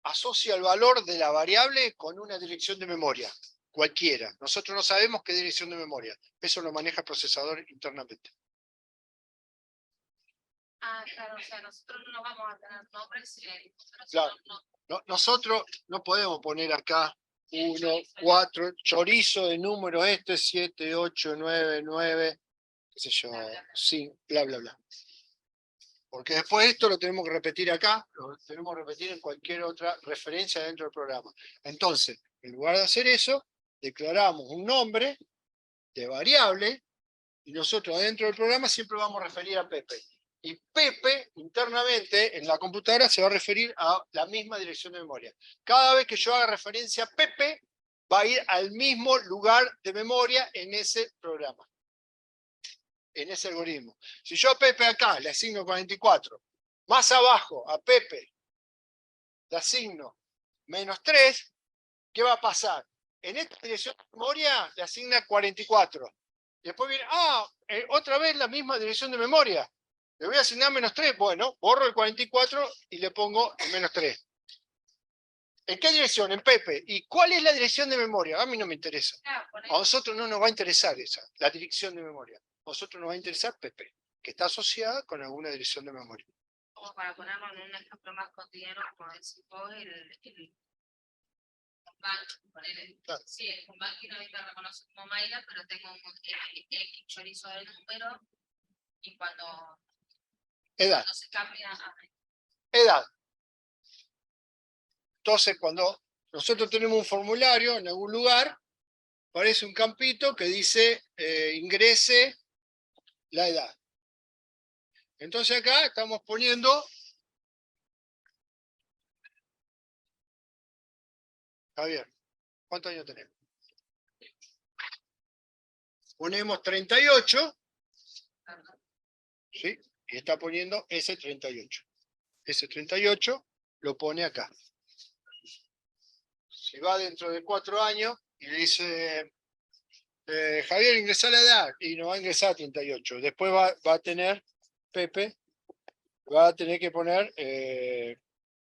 Asocia el valor de la variable con una dirección de memoria, cualquiera. Nosotros no sabemos qué dirección de memoria. Eso lo maneja el procesador internamente. Ah, claro, o sea, nosotros no vamos a tener nombres. Claro. Nosotros no podemos poner acá 1, 4, chorizo de número 7, 8, 9, 9, qué sé yo, sí, bla, bla, bla. Porque después esto lo tenemos que repetir acá, lo tenemos que repetir en cualquier otra referencia dentro del programa. Entonces, en lugar de hacer eso, declaramos un nombre de variable y nosotros dentro del programa siempre vamos a referir a Pepe. Y Pepe, internamente, en la computadora se va a referir a la misma dirección de memoria. Cada vez que yo haga referencia a Pepe, va a ir al mismo lugar de memoria en ese programa, en ese algoritmo. Si yo a Pepe acá le asigno 44, más abajo a Pepe le asigno -3, ¿qué va a pasar? En esta dirección de memoria le asigna 44. Y después viene, otra vez la misma dirección de memoria. Le voy a asignar -3. Bueno, borro el 44 y le pongo el -3. ¿En qué dirección? En Pepe. ¿Y cuál es la dirección de memoria? A mí no me interesa. A nosotros no nos va a interesar esa, la dirección de memoria. A nosotros nos va a interesar Pepe, que está asociada con alguna dirección de memoria. Como para ponerlo en un ejemplo más cotidiano, como decís vos, el Claro. sí, el banking ahorita reconoce como Mayra, pero tengo un X chorizo del número y cuando Edad. se cambia Edad. Entonces, cuando nosotros tenemos un formulario en algún lugar, aparece un campito que dice ingrese la edad. Entonces acá estamos poniendo, Javier, ¿cuántos años tenemos? Ponemos 38, ¿sí? Y está poniendo ese 38. Ese 38 lo pone acá. Si va dentro de 4 años y le dice, Javier, ingresa la edad, y no va a ingresar a 38. Después va a tener, Pepe, va a tener que poner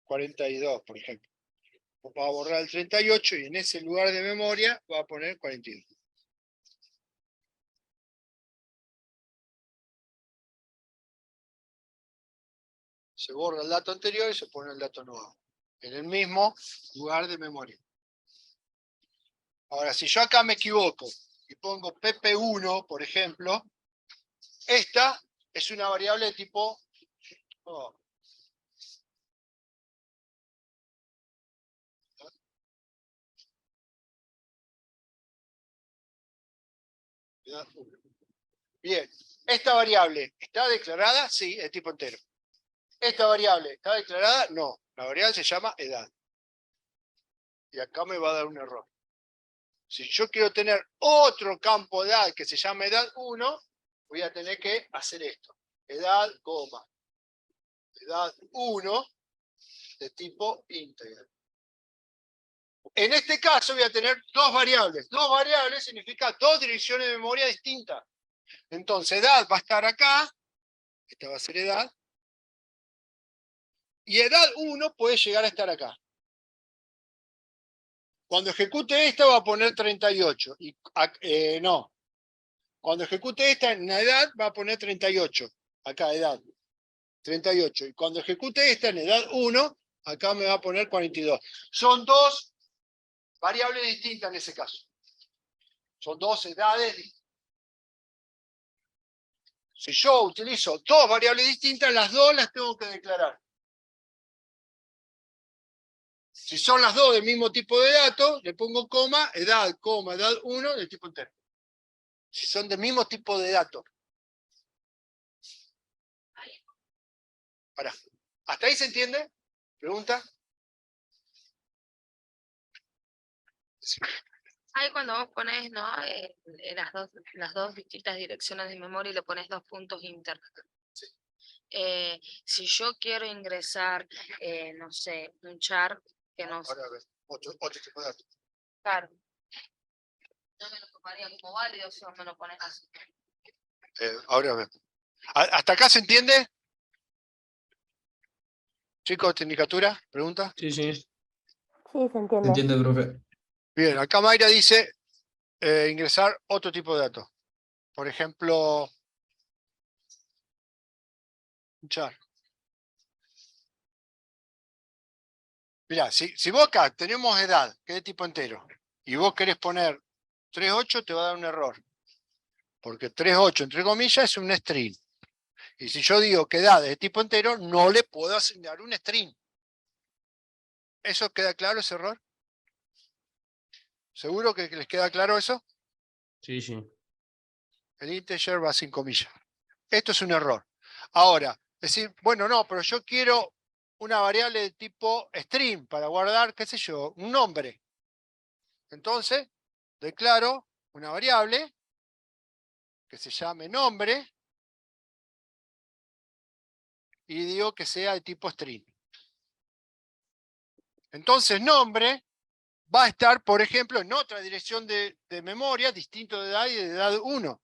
42, por ejemplo. Va a borrar el 38 y en ese lugar de memoria va a poner 42. Se borra el dato anterior y se pone el dato nuevo, en el mismo lugar de memoria. Ahora, si yo acá me equivoco y pongo PP1, por ejemplo, esta es una variable de tipo... Bien, esta variable ¿está declarada? Sí, es tipo entero. ¿Esta variable está declarada? No, la variable se llama edad. Y acá me va a dar un error. Si yo quiero tener otro campo de edad que se llama edad 1, voy a tener que hacer esto. Edad, coma. Edad 1 de tipo íntegra. En este caso voy a tener dos variables. Dos variables significa dos direcciones de memoria distintas. Entonces edad va a estar acá. Esta va a ser edad. Y edad 1 puede llegar a estar acá. Cuando ejecute esta va a poner 38. Y, no. Cuando ejecute esta en la edad va a poner 38. Acá, edad. 38. Y cuando ejecute esta en edad 1, acá me va a poner 42. Son dos variables distintas en ese caso. Son dos edades distintas. Si yo utilizo dos variables distintas, las dos las tengo que declarar. Si son las dos del mismo tipo de dato, le pongo coma, edad 1 del tipo entero. Si son del mismo tipo de dato. Pará. ¿Hasta ahí se entiende? ¿Pregunta? Sí. Ahí cuando vos pones, ¿no? Las dos distintas direcciones de memoria y le pones dos puntos inter. Sí. Si yo quiero ingresar, no sé, un char que no... Ahora a ver, otro tipo de dato. Claro. No me lo tomaría como válido si vos me lo pones así. Ahora a ver. ¿Hasta acá se entiende? Chicos, tecnicatura, pregunta. Sí, sí. Sí, se entiende. Entiende, profe. Bien, acá Mayra dice ingresar otro tipo de datos. Por ejemplo, un char. Mirá, si vos acá tenemos edad, que es de tipo entero, y vos querés poner 38, te va a dar un error. Porque 38, entre comillas, es un string. Y si yo digo que edad es de tipo entero, no le puedo asignar un string. ¿Eso queda claro, ese error? ¿Seguro que les queda claro eso? Sí, sí. El integer va sin comillas. Esto es un error. Ahora, decir, bueno, no, pero yo quiero una variable de tipo string para guardar, qué sé yo, un nombre. Entonces, declaro una variable que se llame nombre y digo que sea de tipo string. Entonces, nombre va a estar, por ejemplo, en otra dirección de memoria, distinto de edad y de edad 1.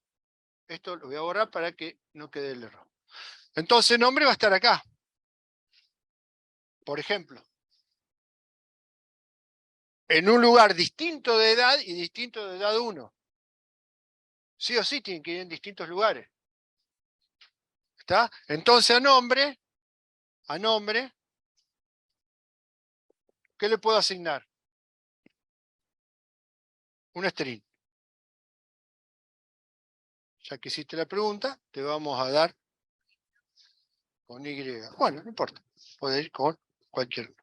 Esto lo voy a borrar para que no quede el error. Entonces, nombre va a estar acá. Por ejemplo, en un lugar distinto de edad y distinto de edad 1. Sí o sí tienen que ir en distintos lugares. ¿Está? Entonces, a nombre, ¿qué le puedo asignar? Un string. Ya que hiciste la pregunta, te vamos a dar con Y. Bueno, no importa. Puede ir con cualquier.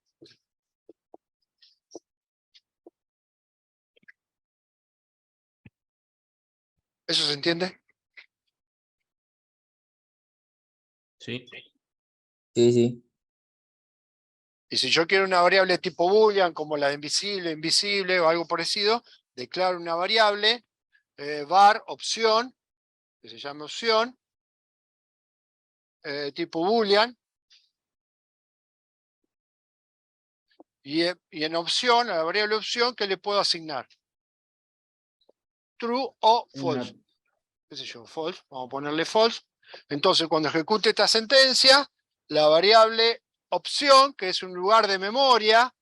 ¿Eso se entiende? Sí. Sí, sí. Y si yo quiero una variable tipo boolean, como la de invisible o algo parecido, declaro una variable var opción, que se llama opción, tipo boolean, y en opción, a la variable opción, ¿qué le puedo asignar? True o false. ¿Qué sé yo? False. Vamos a ponerle false. Entonces, cuando ejecute esta sentencia, la variable opción, que es un lugar de memoria,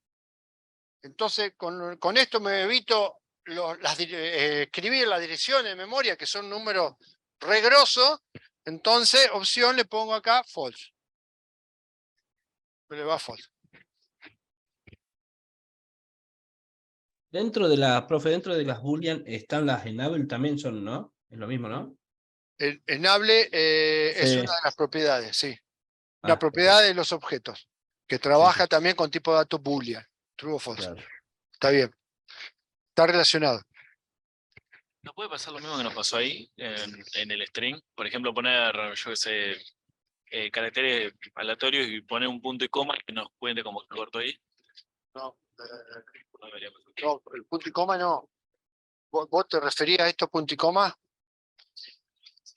entonces con esto me evito escribir las direcciones de memoria, que son números re grosos. Entonces, opción le pongo acá false. Me le va false. Dentro de las Boolean están las enable también son, ¿no? Es lo mismo, ¿no? El enable es Sí. una de las propiedades, sí. Ah, Una propiedad de los objetos, que trabaja también con tipo de datos boolean, true o false. Claro. Está bien. Está relacionado. ¿No puede pasar lo mismo que nos pasó ahí en el string? Por ejemplo, poner, yo qué sé, caracteres aleatorios y poner un punto y coma que nos cuente como que corto ahí. No, No debería pasar. no, el punto y coma no. ¿Vos te referías a esto punto y coma?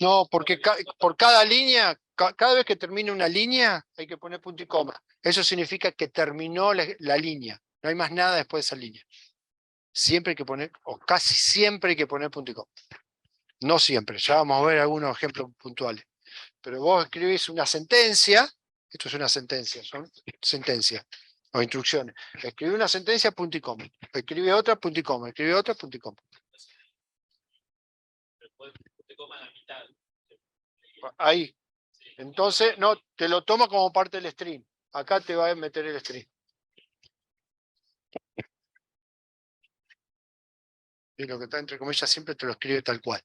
No, porque por cada línea, cada vez que termine una línea, hay que poner punto y coma. Eso significa que terminó la línea. No hay más nada después de esa línea. Siempre hay que poner, o casi siempre hay que poner punto y coma. No siempre, ya vamos a ver algunos ejemplos puntuales. Pero vos escribís una sentencia, esto es una sentencia, son sentencias o instrucciones. Escribí una sentencia, punto y coma. Escribí otra, punto y coma. Escribí otra, punto y coma. Ahí. Entonces, no, te lo toma como parte del string. Acá te va a meter el string. Y lo que está entre comillas siempre te lo escribe tal cual.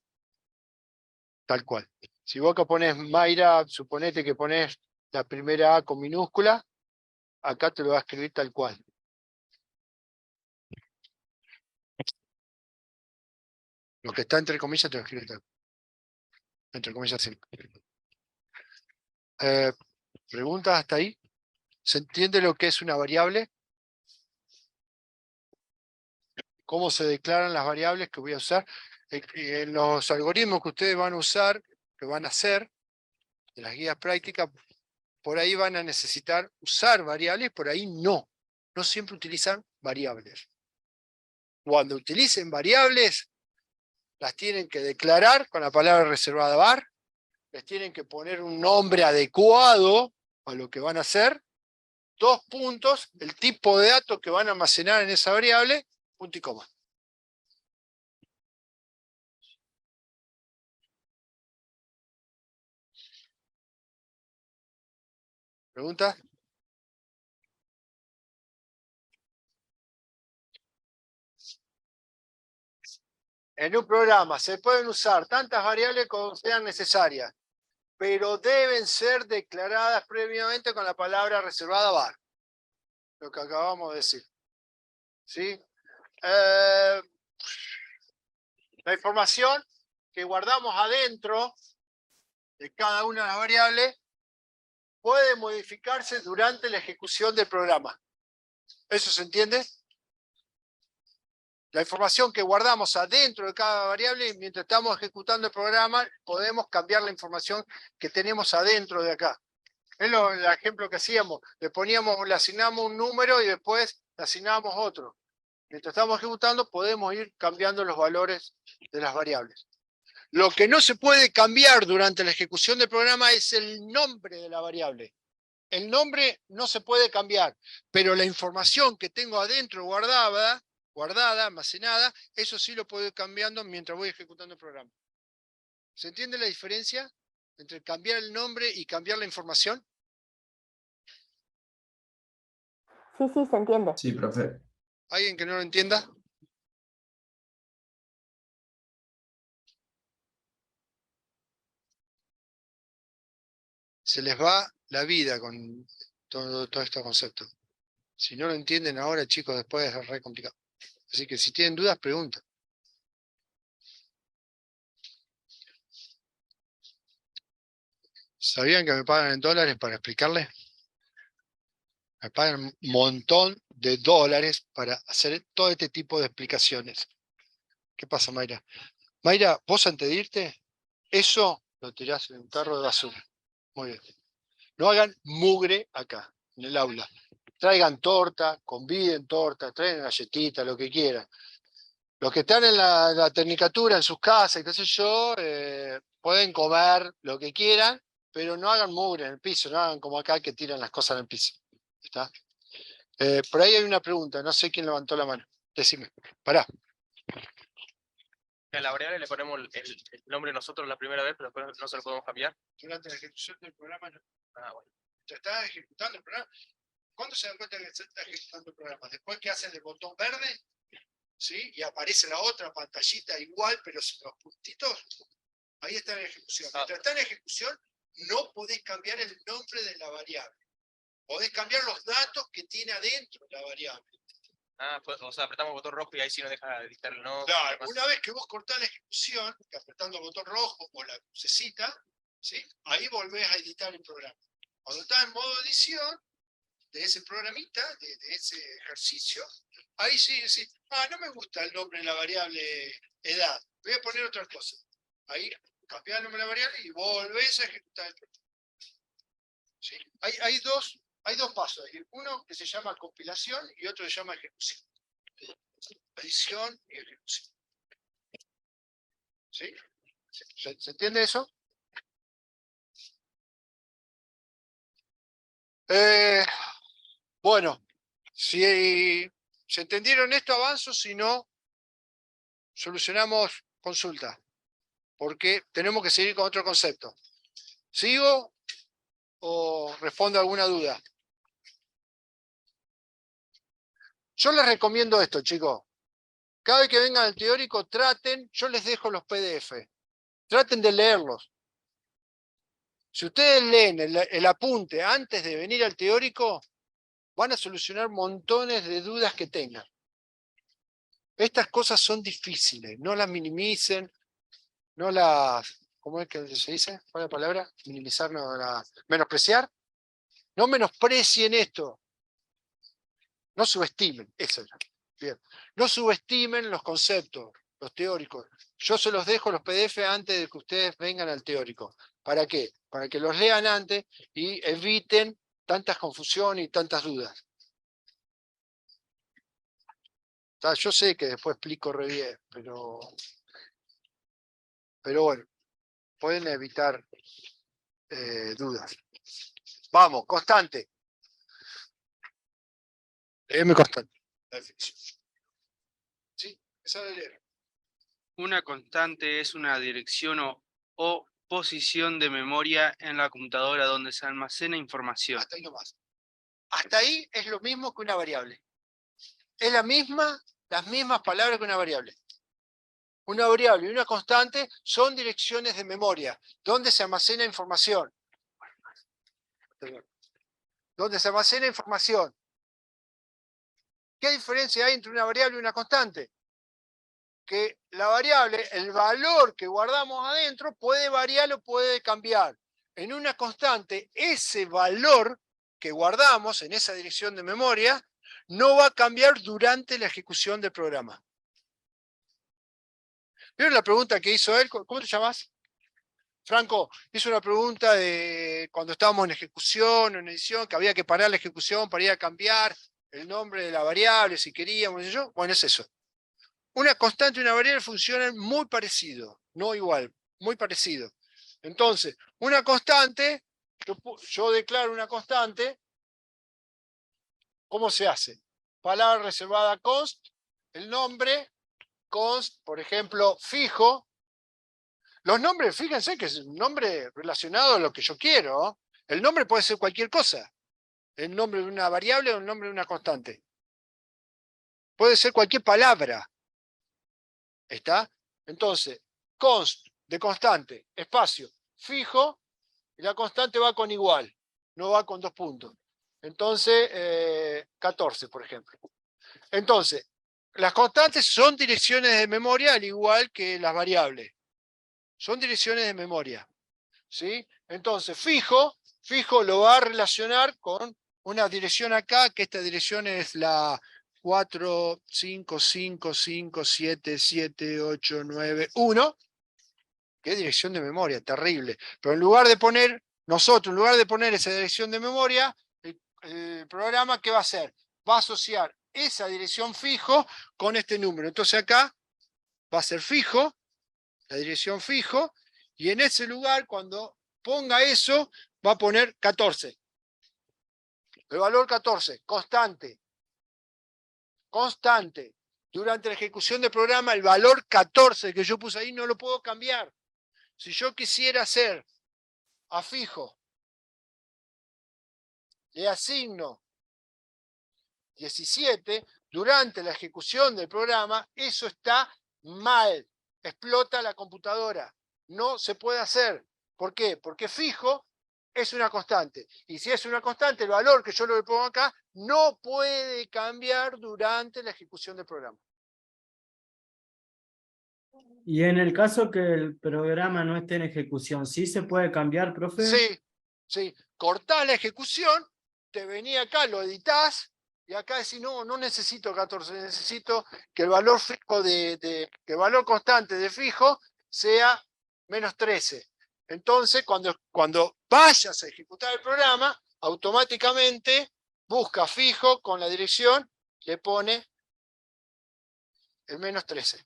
Tal cual. Si vos acá pones Mayra, suponete que pones la primera A con minúscula, acá te lo va a escribir tal cual. Lo que está entre comillas te lo escribe tal cual. Entre comillas siempre. ¿Preguntas hasta ahí? ¿Se entiende lo que es una variable? ¿Cómo se declaran las variables que voy a usar? En los algoritmos que ustedes van a usar, que van a hacer, en las guías prácticas, por ahí van a necesitar usar variables, por ahí no. No siempre utilizan variables. Cuando utilicen variables, las tienen que declarar con la palabra reservada var, les tienen que poner un nombre adecuado a lo que van a hacer, 2 puntos, el tipo de datos que van a almacenar en esa variable, punto y coma. ¿Preguntas? En un programa se pueden usar tantas variables como sean necesarias, pero deben ser declaradas previamente con la palabra reservada var. Lo que acabamos de decir. ¿Sí? La información que guardamos adentro de cada una de las variables puede modificarse durante la ejecución del programa. ¿Eso se entiende? La información que guardamos adentro de cada variable, mientras estamos ejecutando el programa, podemos cambiar la información que tenemos adentro de acá. Es el ejemplo que hacíamos. Le asignamos un número y después le asignamos otro. Mientras estamos ejecutando, podemos ir cambiando los valores de las variables. Lo que no se puede cambiar durante la ejecución del programa es el nombre de la variable. El nombre no se puede cambiar, pero la información que tengo adentro guardada, almacenada, eso sí lo puedo ir cambiando mientras voy ejecutando el programa. ¿Se entiende la diferencia entre cambiar el nombre y cambiar la información? Sí, sí, se entiende. Sí, profe. ¿Alguien que no lo entienda? Se les va la vida con todo estos conceptos. Si no lo entienden ahora, chicos, después es re complicado. Así que si tienen dudas, pregunten. ¿Sabían que me pagan en dólares para explicarles? Me pagan un montón de dólares para hacer todo este tipo de explicaciones. ¿Qué pasa, Mayra? Mayra, vos antes de irte, eso lo tirás en un tarro de basura. Muy bien. No hagan mugre acá, en el aula. Traigan torta, conviden torta, traigan galletitas, lo que quieran. Los que están en la tecnicatura, en sus casas, qué sé yo, pueden comer lo que quieran, pero no hagan mugre en el piso, no hagan como acá que tiran las cosas en el piso. ¿Está? Por ahí hay una pregunta, no sé quién levantó la mano. Decime, pará. A la variable le ponemos el nombre nosotros la primera vez, pero después no se lo podemos cambiar. Durante la ejecución del programa no. Ah, bueno. Se está ejecutando el programa. ¿Cuándo se dan cuenta que se está ejecutando el programa? Después que hacen el botón verde, ¿sí? Y aparece la otra pantallita igual, pero sin los puntitos. Ahí está en ejecución. Mientras está en ejecución, no podés cambiar el nombre de la variable. Podés cambiar los datos que tiene adentro la variable. Ah, pues, o sea, apretamos el botón rojo y ahí sí nos deja editar el nodo. Claro, una vez que vos cortás la ejecución, que apretando el botón rojo o la crucecita, ¿sí? Ahí volvés a editar el programa. Cuando estás en modo edición de ese programita, de ese ejercicio, ahí sí decís, no me gusta el nombre de la variable edad, voy a poner otra cosa. Ahí cambiás el nombre de la variable y volvés a ejecutar el programa. ¿Sí? Hay dos pasos. Uno que se llama compilación y otro que se llama ejecución. Edición y ejecución. ¿Sí? ¿Se entiende eso? Bueno, si se entendieron esto, avanzo, si no, solucionamos consulta. Porque tenemos que seguir con otro concepto. ¿Sigo o respondo a alguna duda? Yo les recomiendo esto, chicos. Cada vez que vengan al teórico, traten, yo les dejo los PDF. Traten de leerlos. Si ustedes leen el apunte antes de venir al teórico, van a solucionar montones de dudas que tengan. Estas cosas son difíciles, no las minimicen, no las... ¿Cómo es que se dice? ¿Cuál es la palabra? Minimizar, no, menospreciar. No menosprecien esto. No subestimen, eso era. Bien. No subestimen los conceptos, los teóricos. Yo se los dejo los PDF antes de que ustedes vengan al teórico. ¿Para qué? Para que los lean antes y eviten tantas confusiones y tantas dudas. Yo sé que después explico re bien, pero bueno, pueden evitar dudas. Vamos, constante. Léeme constante. La definición. ¿Sí? Esa de leer. Una constante es una dirección o posición de memoria en la computadora donde se almacena información. Hasta ahí nomás. Hasta ahí es lo mismo que una variable. Es las mismas palabras que una variable. Una variable y una constante son direcciones de memoria, donde se almacena información. Donde se almacena información. ¿Qué diferencia hay entre una variable y una constante? Que la variable, el valor que guardamos adentro, puede variar o puede cambiar. En una constante, ese valor que guardamos en esa dirección de memoria no va a cambiar durante la ejecución del programa. ¿Vieron la pregunta que hizo él? ¿Cómo te llamas? Franco, hizo una pregunta de cuando estábamos en ejecución o en edición, que había que parar la ejecución para ir a cambiar el nombre de la variable, si queríamos, y yo. Bueno, es eso. Una constante y una variable funcionan muy parecido, no igual, muy parecido. Entonces, una constante, yo declaro una constante, ¿cómo se hace? Palabra reservada const, el nombre, const, por ejemplo, fijo. Los nombres, fíjense que es un nombre relacionado a lo que yo quiero. El nombre puede ser cualquier cosa. El nombre de una variable o el nombre de una constante. Puede ser cualquier palabra. ¿Está? Entonces, const de constante, espacio, fijo, y la constante va con igual, no va con 2 puntos. Entonces, 14, por ejemplo. Entonces, las constantes son direcciones de memoria al igual que las variables. Son direcciones de memoria. ¿Sí? Entonces, fijo lo va a relacionar con una dirección acá, que esta dirección es la 4, 5, 5, 5, 7, 7, 8, 9, 1. Qué dirección de memoria, terrible. Pero en lugar de poner, esa dirección de memoria, el programa, ¿qué va a hacer? Va a asociar esa dirección fijo con este número. Entonces acá va a ser fijo, la dirección fijo, y en ese lugar, cuando ponga eso, va a poner 14. El valor 14, constante. Constante. Durante la ejecución del programa, el valor 14 que yo puse ahí no lo puedo cambiar. Si yo quisiera hacer a fijo, le asigno 17, durante la ejecución del programa, eso está mal. Explota la computadora. No se puede hacer. ¿Por qué? Porque fijo es una constante. Y si es una constante, el valor que yo le pongo acá no puede cambiar durante la ejecución del programa. Y en el caso que el programa no esté en ejecución, ¿sí se puede cambiar, profe? Sí. Cortás la ejecución, te venía acá, lo editás, y acá decís, no necesito 14, necesito que el valor fijo que el valor constante de fijo sea menos 13. Entonces, cuando vayas a ejecutar el programa, automáticamente busca fijo con la dirección, le pone el menos 13.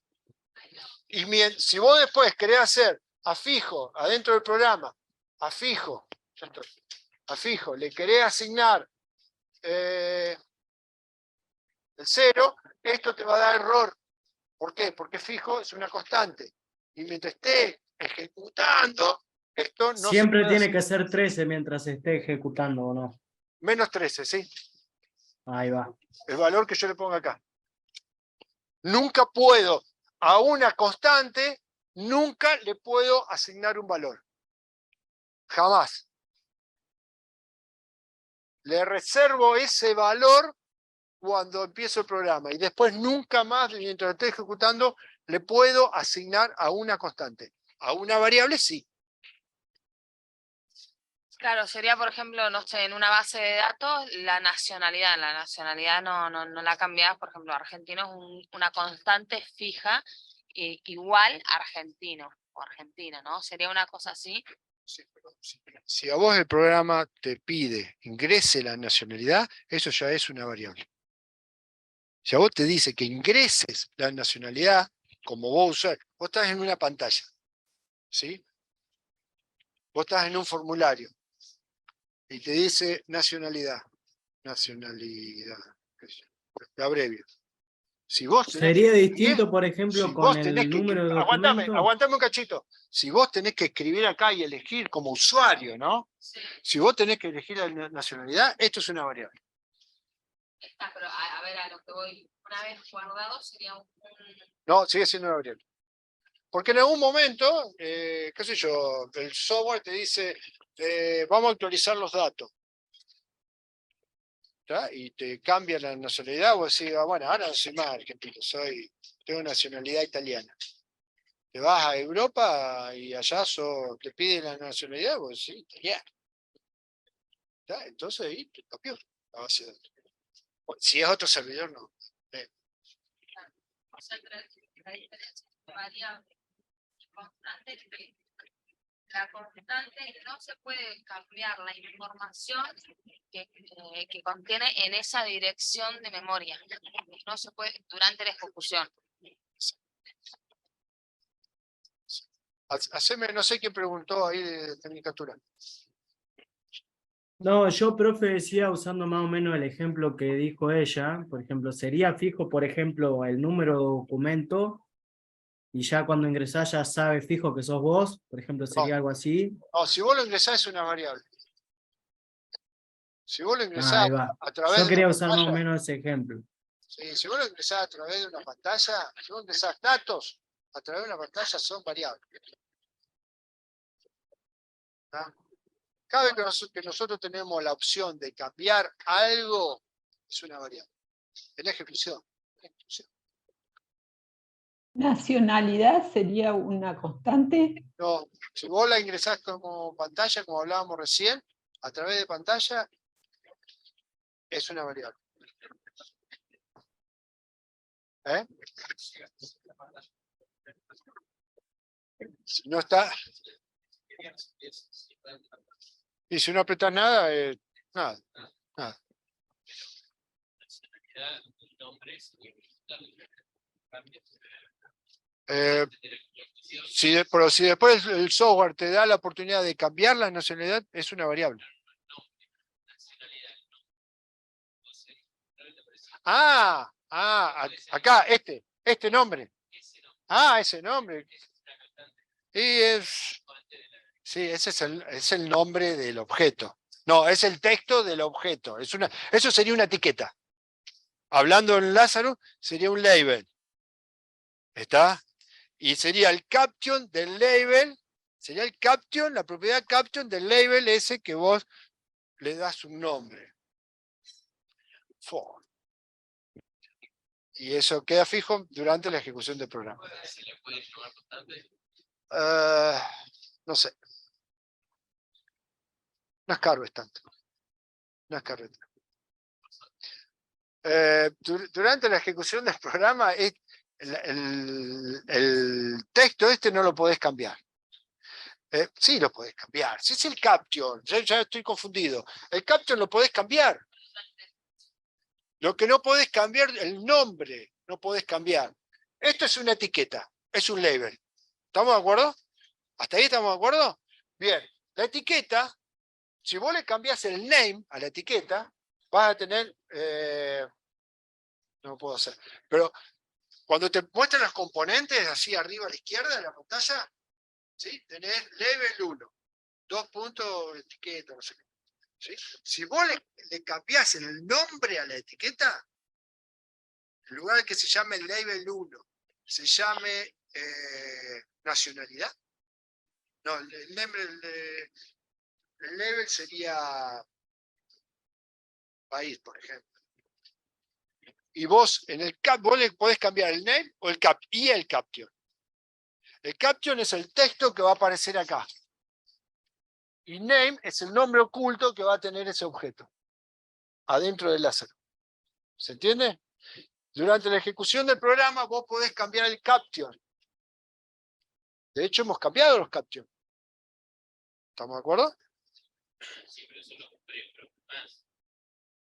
Y si vos después querés hacer a fijo, adentro del programa, a fijo, le querés asignar el 0, esto te va a dar error. ¿Por qué? Porque fijo es una constante. Y mientras esté ejecutando, esto no Siempre se puede tiene hacer. que ser 13 mientras se esté ejecutando, ¿o no? Menos 13, ¿sí? Ahí va. El valor que yo le pongo acá. Nunca puedo, a una constante, nunca le puedo asignar un valor. Jamás. Le reservo ese valor cuando empiezo el programa y después nunca más, mientras esté ejecutando, le puedo asignar a una constante. A una variable sí. Claro, sería, por ejemplo, no sé, en una base de datos, la nacionalidad. La nacionalidad no la cambiás, por ejemplo, argentino es una constante fija, igual argentino o argentina, ¿no? Sería una cosa así. Si a vos el programa te pide ingrese la nacionalidad, eso ya es una variable. Si a vos te dice que ingreses la nacionalidad, como vos usás, vos estás en una pantalla, ¿sí? Vos estás en un formulario y te dice nacionalidad, te abrevio. Si vos tenés Sería que distinto, por ejemplo, si con vos tenés el que número de aguantame documento. un cachito. Si vos tenés que escribir acá y elegir como usuario, ¿no? Si vos tenés que elegir la nacionalidad, esto es una variable. Está, pero a ver, a lo que voy, una vez guardado sería No, sigue siendo una variable. Porque en algún momento, qué sé yo, el software te dice, vamos a actualizar los datos. ¿Tá? Y te cambia la nacionalidad, vos decís, bueno, ahora no soy más argentino, tengo nacionalidad italiana. Te vas a Europa y allá te piden la nacionalidad, vos decís, italiano. ¿Tá? Entonces ahí te copió la base de datos. Si es otro servidor, no. O sea, la diferencia es variable y constante. La constante no se puede cambiar la información que contiene en esa dirección de memoria. No se puede durante la ejecución. Haceme, no sé quién preguntó ahí de tecnicatura. No, yo, profe, decía usando más o menos el ejemplo que dijo ella. Por ejemplo, sería fijo, por ejemplo, el número de documento y ya cuando ingresás ya sabe fijo que sos vos. Por ejemplo, sería algo así. No, si vos lo ingresás es una variable. Si vos lo ingresás Ahí va. a través Yo de quería una usar más o pantalla, menos ese ejemplo. sí, si vos lo ingresás a través de una pantalla, si vos ingresás datos a través de una pantalla son variables. ¿Tá? Cada vez que nosotros tenemos la opción de cambiar algo, es una variable. En ejecución. Nacionalidad sería una constante. No, si vos la ingresás como pantalla, como hablábamos recién, a través de pantalla, es una variable. ¿Eh? Si no está... Y si no apretas nada, nada, nada. Pero si después el software te da la oportunidad de cambiar la nacionalidad, es una variable. Acá, este nombre. Ese nombre. Sí, ese es el nombre del objeto. No, es el texto del objeto. Eso sería una etiqueta. Hablando en Lázaro, sería un label. ¿Está? Y sería el caption del label, sería el caption, la propiedad caption del label ese que vos le das un nombre. For. Y eso queda fijo durante la ejecución del programa. No sé. No escarbes tanto. No escarbes tanto. Durante la ejecución del programa, el texto este no lo podés cambiar. Sí lo podés cambiar. Si es el caption, ya estoy confundido. El caption lo podés cambiar. Lo que no podés cambiar, el nombre, no podés cambiar. Esto es una etiqueta, es un label. ¿Estamos de acuerdo? ¿Hasta ahí estamos de acuerdo? Bien, la etiqueta, si vos le cambiás el name a la etiqueta, vas a tener... no puedo hacer. Pero cuando te muestran los componentes, así arriba a la izquierda de la pantalla, ¿sí? Tenés level 1, 2 puntos, etiqueta, no sé qué. ¿Sí? Si vos le cambiás el nombre a la etiqueta, en lugar de que se llame level 1, se llame nacionalidad. No, el nombre el level sería país, por ejemplo. Y vos en el vos le podés cambiar el name o el caption. El caption es el texto que va a aparecer acá. Y name es el nombre oculto que va a tener ese objeto adentro del Lázaro. ¿Se entiende? Durante la ejecución del programa vos podés cambiar el caption. De hecho, hemos cambiado los captions. ¿Estamos de acuerdo?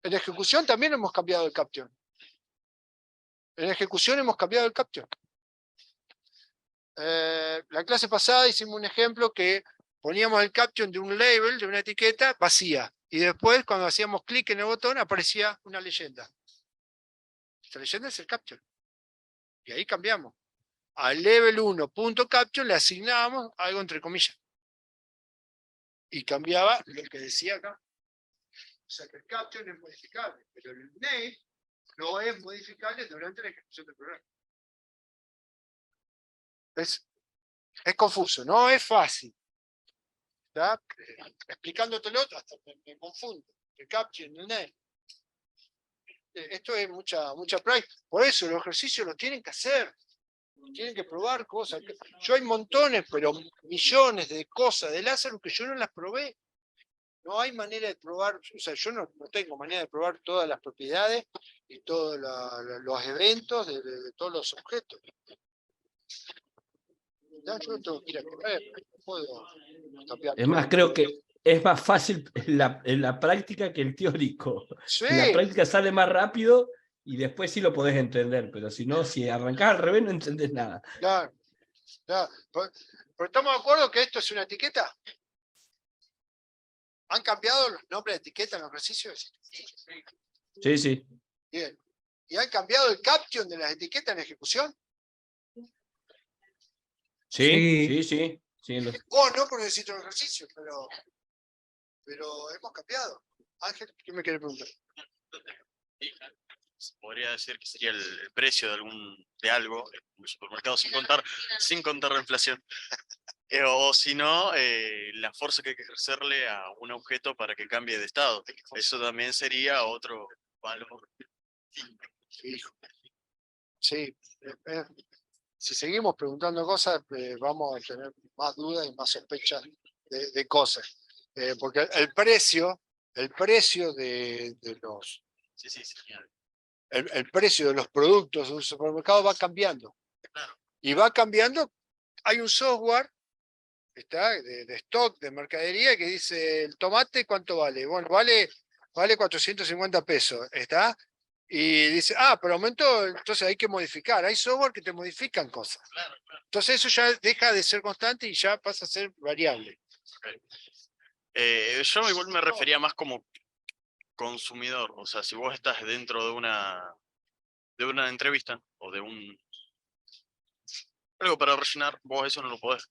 En ejecución también hemos cambiado el caption. En ejecución hemos cambiado el caption. La clase pasada hicimos un ejemplo que poníamos el caption de un label, de una etiqueta vacía. Y después, cuando hacíamos clic en el botón, aparecía una leyenda. Esta leyenda es el caption. Y ahí cambiamos. Al level 1.caption le asignábamos algo entre comillas. Y cambiaba lo que decía acá. O sea que el caption es modificable, pero el name no es modificable durante la ejecución del programa. Es confuso, no es fácil. ¿Está? Explicándotelo hasta me confundo. El caption, el name. Esto es mucha práctica. Por eso los ejercicios los tienen que hacer. Tienen que probar cosas. Yo hay montones, pero millones de cosas de Lázaro que yo no las probé. No hay manera de probar, o sea, yo no tengo manera de probar todas las propiedades y todos los eventos de todos los objetos. Ya, yo tengo que ir a correr, no puedo cambiar. Es más, creo que es más fácil en la práctica que el teórico. Sí. En la práctica sale más rápido y después sí lo podés entender, pero si no, si arrancás al revés no entendés nada. Claro, claro. Pero estamos de acuerdo que esto es una etiqueta. ¿Han cambiado los nombres de etiqueta en los ejercicios? Sí, sí. Bien. ¿Y han cambiado el caption de las etiquetas en ejecución? Sí. Vos no, porque necesito un ejercicio, pero hemos cambiado. Ángel, ¿qué me quiere preguntar? Se podría decir que sería el precio de algo en un supermercado sin contar la inflación. O si no, la fuerza que hay que ejercerle a un objeto para que cambie de estado. Eso también sería otro valor. Sí. Si seguimos preguntando cosas, vamos a tener más dudas y más sospechas de cosas. Porque el precio de los... El precio de los productos de un supermercado va cambiando. Y va cambiando. Hay un software está de stock, de mercadería, que dice el tomate ¿cuánto vale? Bueno, vale 450 pesos, ¿está? Y dice, pero aumentó, entonces hay que modificar. Hay software que te modifican cosas. Entonces eso ya deja de ser constante y ya pasa a ser variable. Yo igual me refería más como consumidor. O sea, si vos estás dentro de una entrevista o de algo para rellenar, vos eso no lo podés,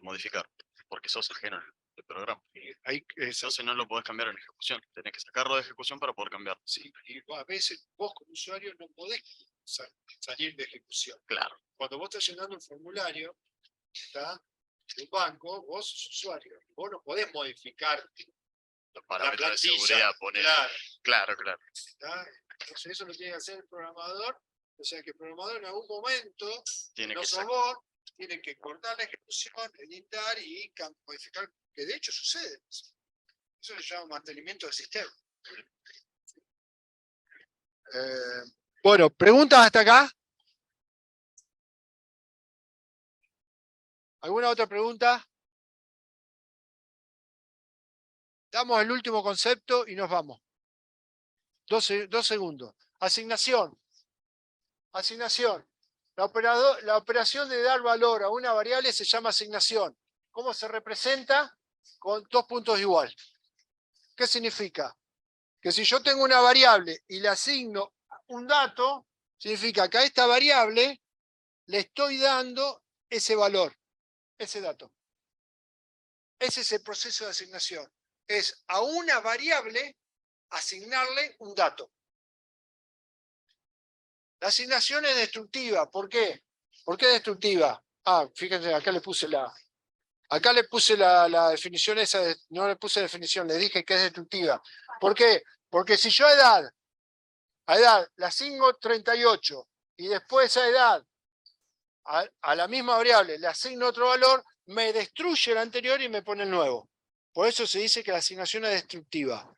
modificar, porque sos ajeno al programa. Entonces no lo podés cambiar en ejecución. Tenés que sacarlo de ejecución para poder cambiarlo. Sí, y a veces vos como usuario no podés salir de ejecución. Claro. Cuando vos estás llenando un formulario, ¿está? De un banco, vos sos usuario. Vos no podés modificar los parámetros de seguridad, poner. Claro. ¿Está? Entonces eso lo tiene que hacer el programador. O sea que el programador en algún momento, vos, tiene que cortar la ejecución, editar y modificar, que de hecho sucede. Eso se llama mantenimiento del sistema. Bueno, ¿preguntas hasta acá? ¿Alguna otra pregunta? Damos el último concepto y nos vamos. 2 segundos. Asignación. La operación de dar valor a una variable se llama asignación. ¿Cómo se representa? Con 2 puntos igual. ¿Qué significa? Que si yo tengo una variable y le asigno un dato, significa que a esta variable le estoy dando ese valor, ese dato. Ese es el proceso de asignación. Es a una variable asignarle un dato. La asignación es destructiva. ¿Por qué? ¿Por qué destructiva? Fíjense, acá le puse la definición esa, no le puse definición, le dije que es destructiva. ¿Por qué? Porque si yo a edad le asigno 38 y después a edad a la misma variable le asigno otro valor, me destruye el anterior y me pone el nuevo. Por eso se dice que la asignación es destructiva.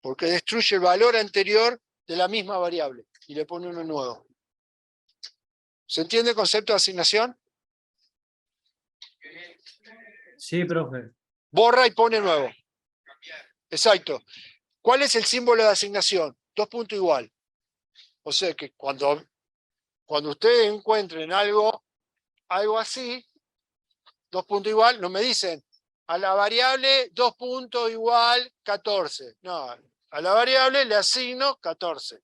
Porque destruye el valor anterior de la misma variable y le pone uno nuevo. ¿Se entiende el concepto de asignación? Sí, profe. Borra y pone nuevo. Exacto. ¿Cuál es el símbolo de asignación? 2 puntos igual. O sea que cuando ustedes encuentren algo así, 2 puntos igual, no me dicen a la variable 2 puntos igual 14. No, a la variable le asigno 14.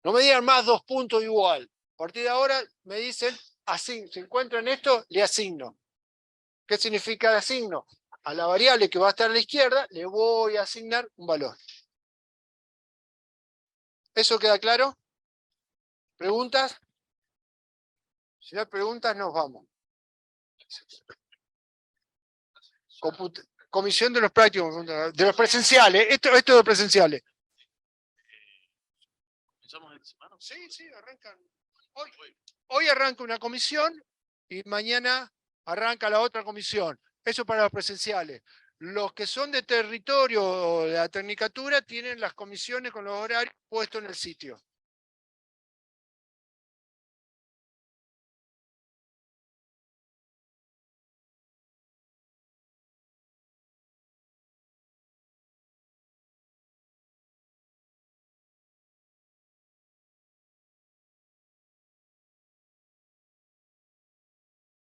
No me digan más 2 puntos igual. A partir de ahora me dicen, si encuentran esto, le asigno. ¿Qué significa asigno? A la variable que va a estar a la izquierda, le voy a asignar un valor. ¿Eso queda claro? ¿Preguntas? Si no hay preguntas, nos vamos. Comisión de los prácticos, de los presenciales. Esto de los presenciales. Sí, arrancan. Hoy arranca una comisión y mañana arranca la otra comisión. Eso para los presenciales. Los que son de territorio o de la tecnicatura tienen las comisiones con los horarios puestos en el sitio.